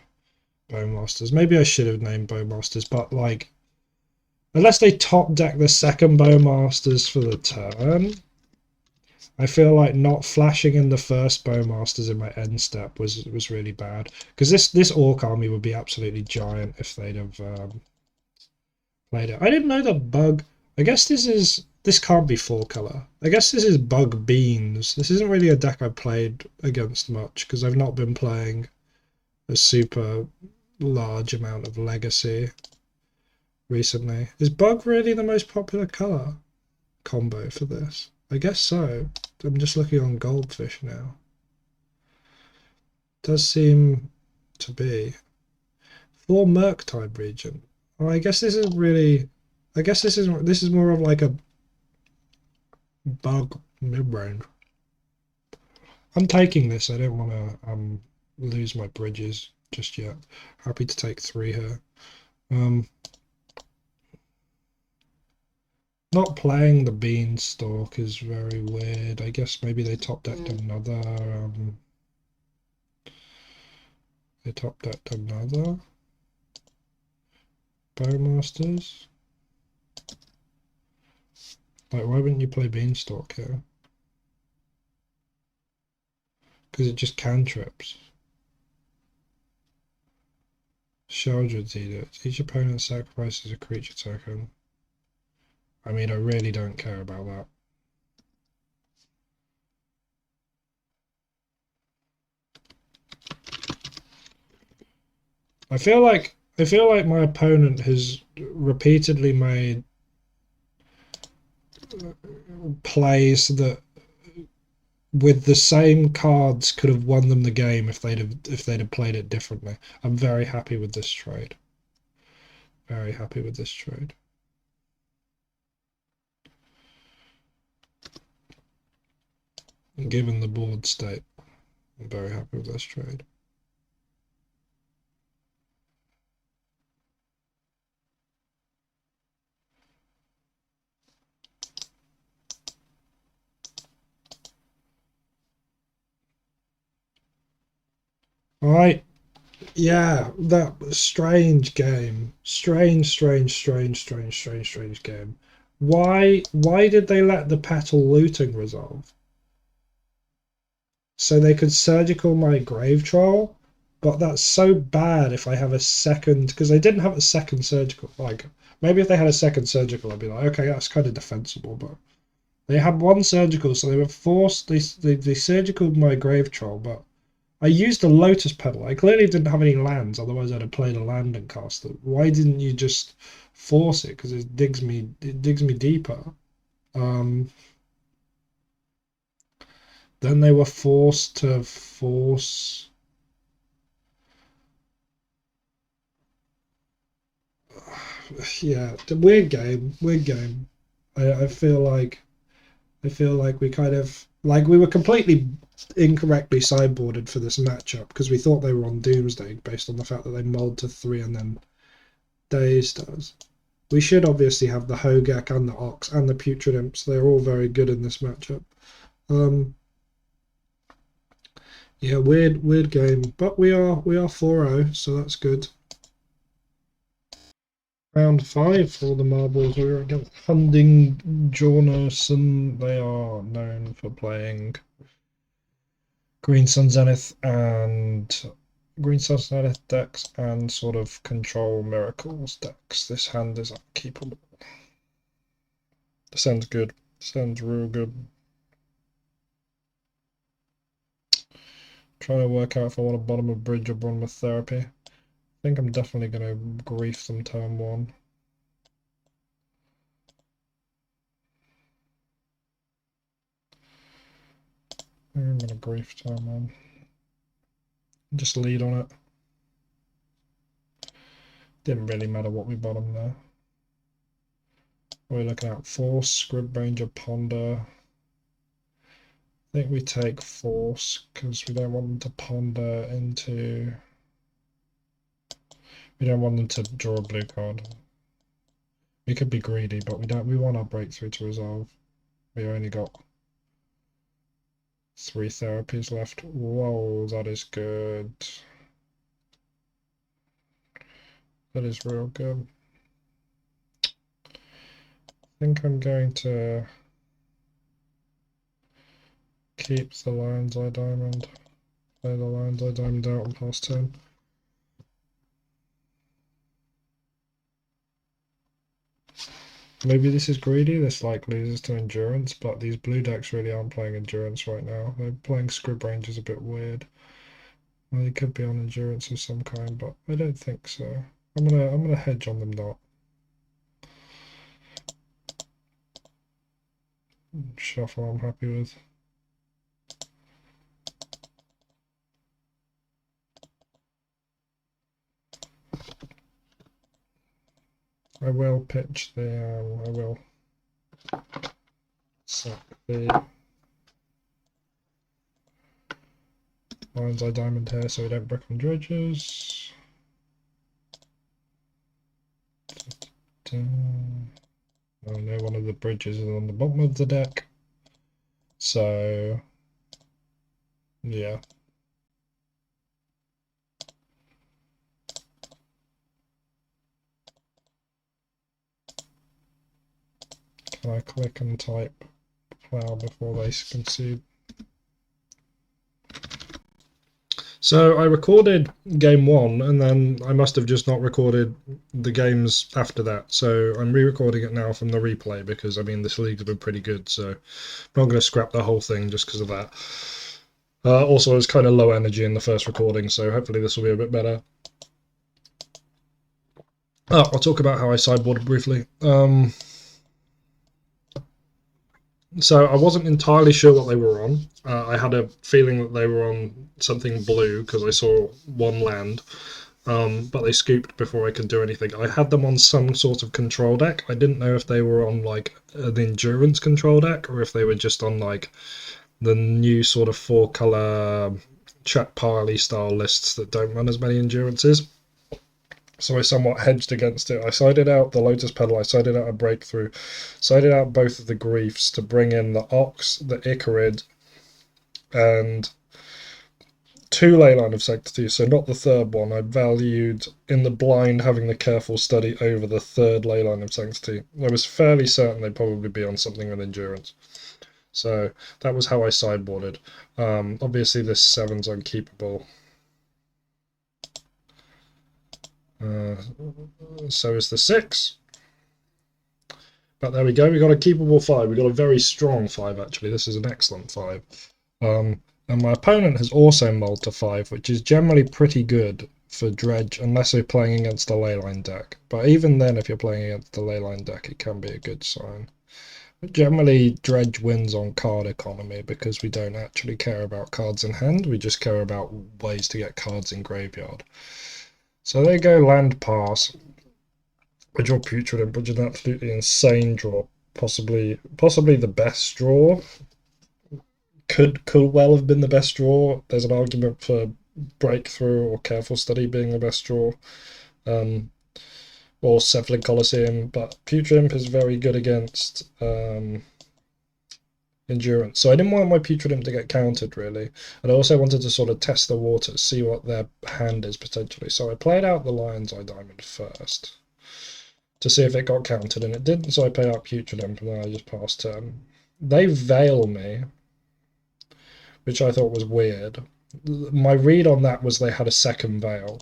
Bowmasters. Maybe I should have named Bowmasters, but like, unless they top deck the second Bowmasters for the turn, I feel like not flashing in the first Bowmasters in my end step was really bad. Because this Orc army would be absolutely giant if they'd have played it. I didn't know that Bug. I guess this can't be 4-color. I guess this is Bug Beans. This isn't really a deck I've played against much because I've not been playing a super large amount of Legacy recently. Is Bug really the most popular color combo for this? I guess so. I'm just looking on Goldfish now. Does seem to be. 4 Murktide region. Oh, I guess this is really. I guess this is more of like a Bug mid-range. I'm taking this. I don't want to lose my bridges just yet. Happy to take 3 here. Not playing the Beanstalk is very weird. I guess maybe they top decked another. They top decked another Bowmasters. Like, why wouldn't you play Beanstalk here? Because it just cantrips. Sheldred's Edict. Each opponent sacrifices a creature token. I mean, I really don't care about that. I feel like my opponent has repeatedly made plays that with the same cards could have won them the game if they'd have played it differently. I'm very happy with this trade. Very happy with this trade. Given the board state, I'm very happy with this trade. All right. Yeah, that strange game. Strange game. Why did they let the petal looting resolve? So they could surgical my grave troll, but that's so bad if I have a second, because they didn't have a second surgical. Like, maybe if they had a second surgical, I'd be like, okay, that's kind of defensible, but they had one surgical, so they were forced, they surgicaled my grave troll, but I used a lotus petal. I clearly didn't have any lands, otherwise I'd have played a land and cast it. Why didn't you just force it? Because it digs me deeper. Then they were forced to force. Yeah, weird game. Weird game. I feel like we kind of like we were completely incorrectly sideboarded for this matchup because we thought they were on Doomsday based on the fact that they mulled to 3 and then dazed us. We should obviously have the Hogak and the Ox and the Putrid Imps. They're all very good in this matchup. Yeah, weird game, but we are 4-0, so that's good. Round 5 for all the marbles. We were against Hunding Jonas, and they are known for playing Green Sun Zenith decks and sort of Control Miracles decks. This hand is unkeepable. This sounds good. Sounds real good. Trying to work out if I want to bottom a bridge or bottom a therapy. I think I'm definitely going to grief them turn 1. I'm going to grief turn 1. Just lead on it. Didn't really matter what we bottom there. We're looking at Force, Scrib Ranger, Ponder. I think we take Force because we don't want them to ponder into. We don't want them to draw a blue card. We could be greedy, but we don't. We want our breakthrough to resolve. We only got 3 therapies left. Whoa, that is good. That is real good. I think I'm going to keep the Lion's Eye Diamond. Play the Lion's Eye Diamond out on past turn. Maybe this is greedy, this like loses to endurance, but these blue decks really aren't playing endurance right now. They're playing Scrib Range is a bit weird. Well, they could be on endurance of some kind, but I don't think so. I'm gonna hedge on them not. Shuffle I'm happy with. I will pitch the I will sack the Lion's Eye Diamond here so we don't break on dredges. Oh no, one of the bridges is on the bottom of the deck. So yeah. Can I click and type plow before they concede? So I recorded game 1 and then I must have just not recorded the games after that. So I'm re-recording it now from the replay because I mean this league's been pretty good, so I'm not going to scrap the whole thing just because of that. Also, it was kind of low energy in the first recording, so hopefully this will be a bit better. I'll talk about how I sideboarded briefly. So I wasn't entirely sure what they were on. I had a feeling that they were on something blue because I saw 1 land, but they scooped before I could do anything. I had them on some sort of control deck. I didn't know if they were on like an endurance control deck or if they were just on like the new sort of 4-color Chat Parley style lists that don't run as many endurances. So I somewhat hedged against it. I sided out the Lotus Petal, I sided out a Breakthrough, sided out both of the Griefs to bring in the Ox, the Icarid, and 2 Leyline of Sanctity, so not the third one. I valued in the blind having the Careful Study over the third Leyline of Sanctity. I was fairly certain they'd probably be on something with Endurance. So that was how I sideboarded. Obviously this 7's unkeepable. So is the 6. But there we go, we got a keepable 5. We got a very strong 5 actually. This is an excellent 5. And my opponent has also mulled to 5, which is generally pretty good for Dredge, unless you're playing against a Leyline deck. But even then, if you're playing against a Leyline deck, it can be a good sign. But generally, Dredge wins on card economy because we don't actually care about cards in hand, we just care about ways to get cards in graveyard. So there you go, land pass. I draw Putrid Imp, which is an absolutely insane draw. Possibly the best draw. Could well have been the best draw. There's an argument for Breakthrough or Careful Study being the best draw, or Cephalid Colosseum, but Putrid Imp is very good against Endurance. So I didn't want my Putrid Imp to get countered really, and I also wanted to sort of test the waters, see what their hand is potentially. So I played out the Lion's Eye Diamond first to see if it got countered, and it didn't, so I played out Putrid Imp, and then I just passed turn. They Veil me, which I thought was weird. My read on that was they had a second Veil.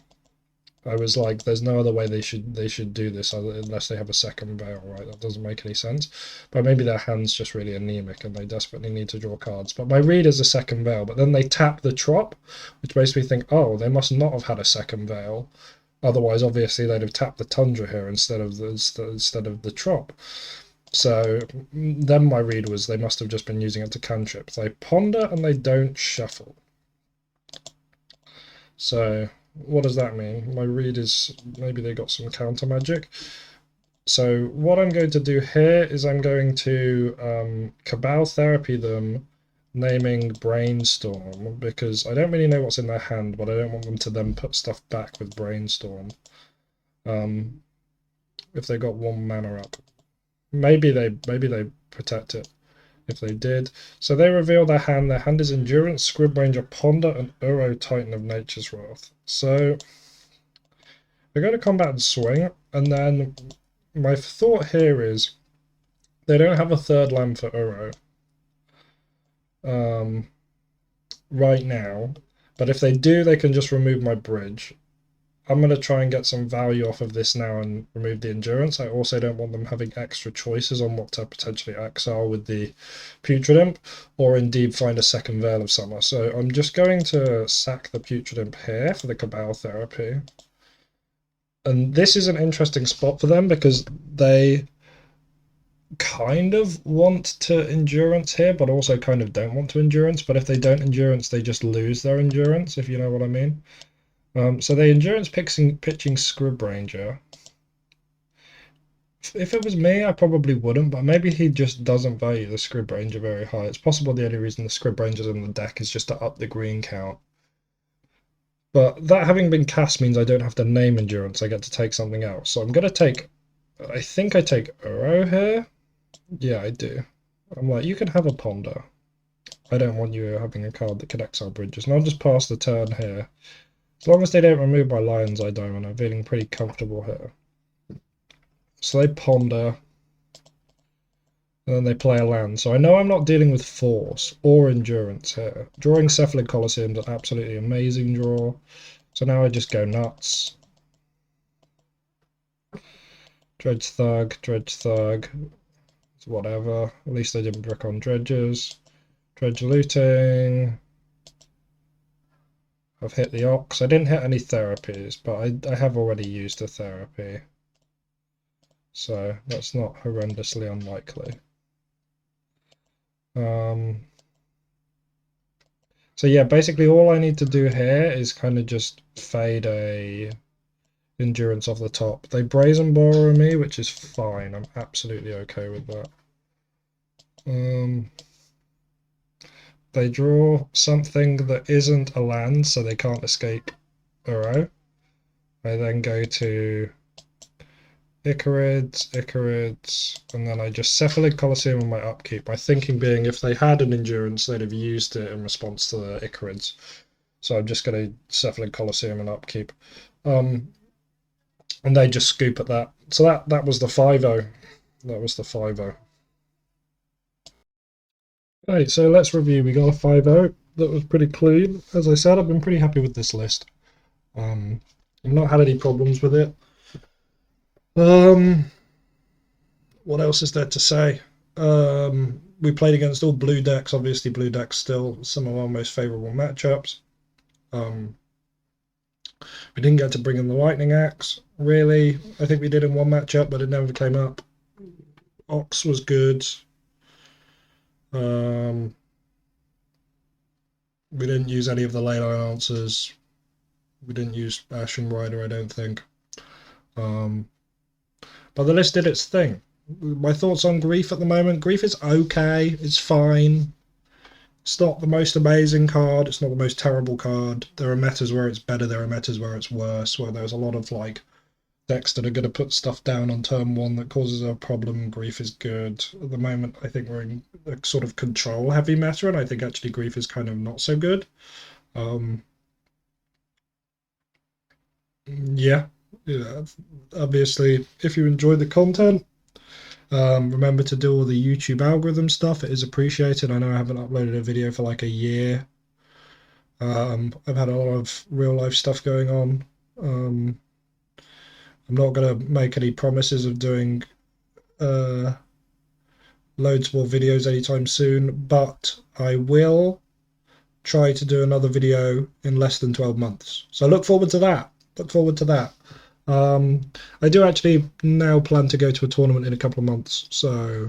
I was like, there's no other way they should do this unless they have a second Veil, right? That doesn't make any sense. But maybe their hand's just really anemic and they desperately need to draw cards. But my read is a second Veil. But then they tap the Trop, which makes me think, oh, they must not have had a second Veil. Otherwise, obviously, they'd have tapped the Tundra here instead of the Trop. So then my read was they must have just been using it to cantrip. They ponder and they don't shuffle. So what does that mean? My read is maybe they got some counter magic. So what I'm going to do here is I'm going to Cabal Therapy them, naming Brainstorm, because I don't really know what's in their hand, but I don't want them to then put stuff back with Brainstorm. If they got 1 mana up. Maybe they protect it if they did. So they reveal their hand. Their hand is Endurance, Scribranger, Ponder, and Uro, Titan of Nature's Wrath. So they're going to combat and swing, and then my thought here is they don't have a third land for Uro right now, but if they do, they can just remove my bridge. I'm going to try and get some value off of this now and remove the Endurance. I also don't want them having extra choices on what to potentially exile with the Putrid Imp, or indeed find a second Veil of Summer. So I'm just going to sack the Putrid Imp here for the Cabal Therapy. And this is an interesting spot for them because they kind of want to Endurance here, but also kind of don't want to Endurance. But if they don't Endurance, they just lose their Endurance, if you know what I mean. So they Endurance pitching Scribranger. If it was me, I probably wouldn't, but maybe he just doesn't value the Scribranger very high. It's possible the only reason the Scribranger's in the deck is just to up the green count. But that having been cast means I don't have to name Endurance, I get to take something else. So I'm going to take, I think I take Uro here. Yeah, I do. I'm like, you can have a Ponder. I don't want you having a card that can exile bridges. And I'll just pass the turn here. As long as they don't remove my Lion's Eye Diamond, I'm feeling pretty comfortable here. So they Ponder, and then they play a land. So I know I'm not dealing with Force or Endurance here. Drawing Cephalid Colosseum is an absolutely amazing draw. So now I just go nuts. Dredge Thug, whatever. At least I didn't brick on Dredges. Dredge Looting. I've hit the Ox. I didn't hit any therapies, but I have already used a therapy. So that's not horrendously unlikely. So yeah, basically all I need to do here is kind of just fade a Endurance off the top. They Brazen Borrow me, which is fine. I'm absolutely okay with that. They draw something that isn't a land, so they can't escape Uro. I then go to Icarids, and then I just Cephalid Colosseum on my upkeep. My thinking being if they had an Endurance, they'd have used it in response to the Icarids. So I'm just going to Cephalid Coliseum and upkeep. And they just scoop at that. So that was the 5-0. That was the 5-0. Okay, so let's review. We got a 5-0. That was pretty clean. As I said, I've been pretty happy with this list. I've not had any problems with it. What else is there to say? We played against all blue decks. Obviously, blue decks still some of our most favourable matchups. We didn't get to bring in the Lightning Axe, really. I think we did in one matchup, but it never came up. Ox was good. We didn't use any of the leyline answers. We didn't use Ashen Rider, I don't think. But the list did its thing. My thoughts on Grief at the moment. Grief is okay. It's fine. It's not the most amazing card. It's not the most terrible card. There are metas where it's better. There are metas where it's worse, where there's a lot of like decks that are going to put stuff down on turn one that causes a problem. Grief is good. At the moment, I think we're in a sort of control-heavy meta, and I think actually Grief is kind of not so good. Yeah, obviously, if you enjoy the content, remember to do all the YouTube algorithm stuff. It is appreciated. I know I haven't uploaded a video for like a year. I've had a lot of real life stuff going on. I'm not going to make any promises of doing loads more videos anytime soon, but I will try to do another video in less than 12 months. So look forward to that. Look forward to that. I do actually now plan to go to a tournament in a couple of months, so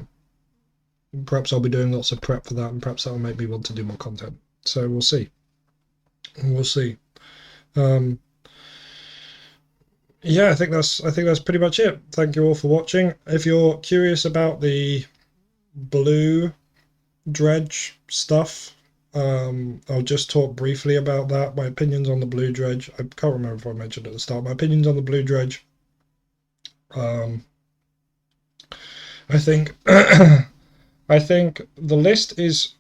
perhaps I'll be doing lots of prep for that, and perhaps that will make me want to do more content. So we'll see. We'll see. Yeah, I think that's pretty much it. Thank you all for watching. If you're curious about the blue dredge stuff, I'll just talk briefly about that. My opinions on the blue dredge. I can't remember if I mentioned at the start. My opinions on the blue dredge. I think I think the list is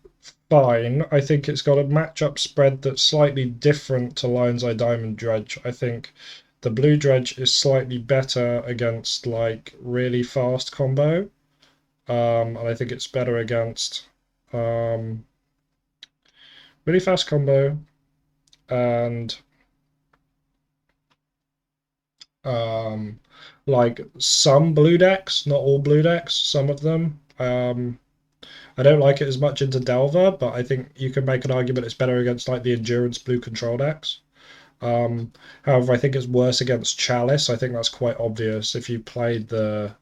fine. I think it's got a matchup spread that's slightly different to Lion's Eye Diamond Dredge. I think the blue dredge is slightly better against like really fast combo. And I think it's better against really fast combo and like some blue decks, not all blue decks, some of them. I don't like it as much into Delver, but I think you can make an argument it's better against like the endurance blue control decks. However, I think it's worse against Chalice. I think that's quite obvious. If you played the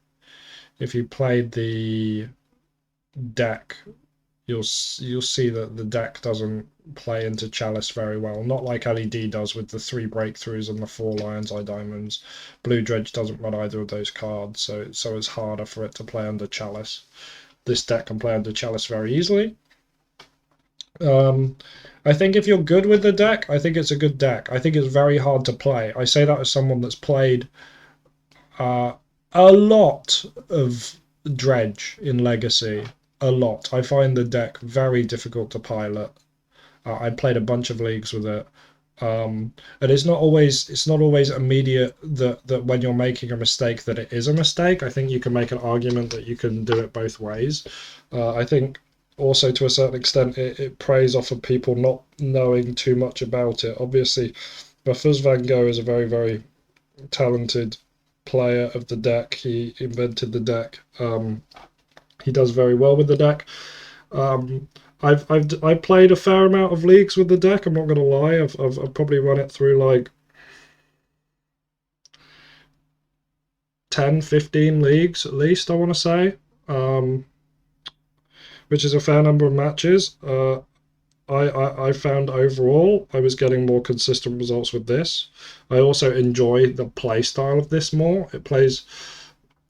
deck, you'll see that the deck doesn't play into Chalice very well. Not like LED does with the 3 breakthroughs and the 4 Lion's Eye Diamonds. Blue Dredge doesn't run either of those cards, so it's harder for it to play under Chalice. This deck can play under Chalice very easily. I think if you're good with the deck, I think it's a good deck. I think it's very hard to play. I say that as someone that's played a lot of Dredge in Legacy. A lot. I find the deck very difficult to pilot. I played a bunch of leagues with it. And it's not always immediate that when you're making a mistake that it is a mistake. I think you can make an argument that you can do it both ways. I think also to a certain extent it preys off of people not knowing too much about it. Obviously, Buffers Van Gogh is a very, very talented player of the deck. He invented the deck. He does very well with the deck. I've played a fair amount of leagues with the deck. I'm not going to lie. I've probably run it through like 10, 15 leagues at least, I want to say, which is a fair number of matches. I found overall I was getting more consistent results with this. I also enjoy the play style of this more. It plays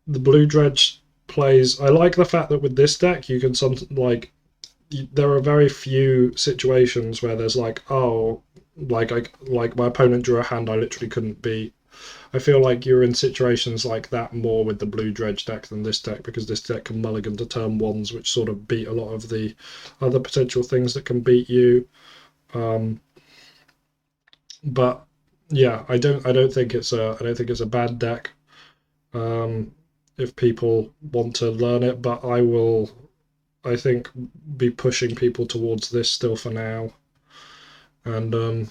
the blue dredge plays. I like the fact that with this deck you can there are very few situations where there's like, oh, like my opponent drew a hand I literally couldn't beat. I feel like you're in situations like that more with the blue dredge deck than this deck, because this deck can mulligan to turn ones, which sort of beat a lot of the other potential things that can beat you. But yeah, I don't think it's a bad deck. If people want to learn it, but I will, I think, be pushing people towards this still for now. And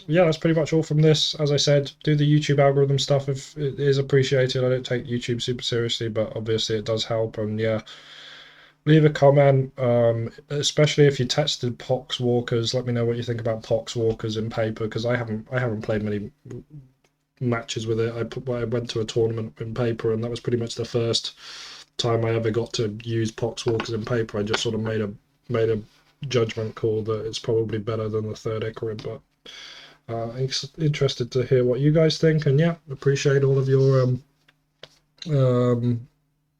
yeah, that's pretty much all from this. As I said, do the YouTube algorithm stuff if it is appreciated. I don't take YouTube super seriously, but obviously it does help. And yeah, leave a comment, especially if you tested Pox Walkers. Let me know what you think about Pox Walkers in paper, because I haven't played many matches with it. I went to a tournament in paper, and that was pretty much the first time I ever got to use Pox Walkers in paper. I just sort of made a judgment call that it's probably better than the third Icarid, but interested to hear what you guys think, and yeah, appreciate all of your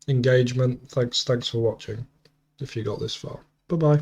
engagement. Thanks for watching if you got this far. Bye bye.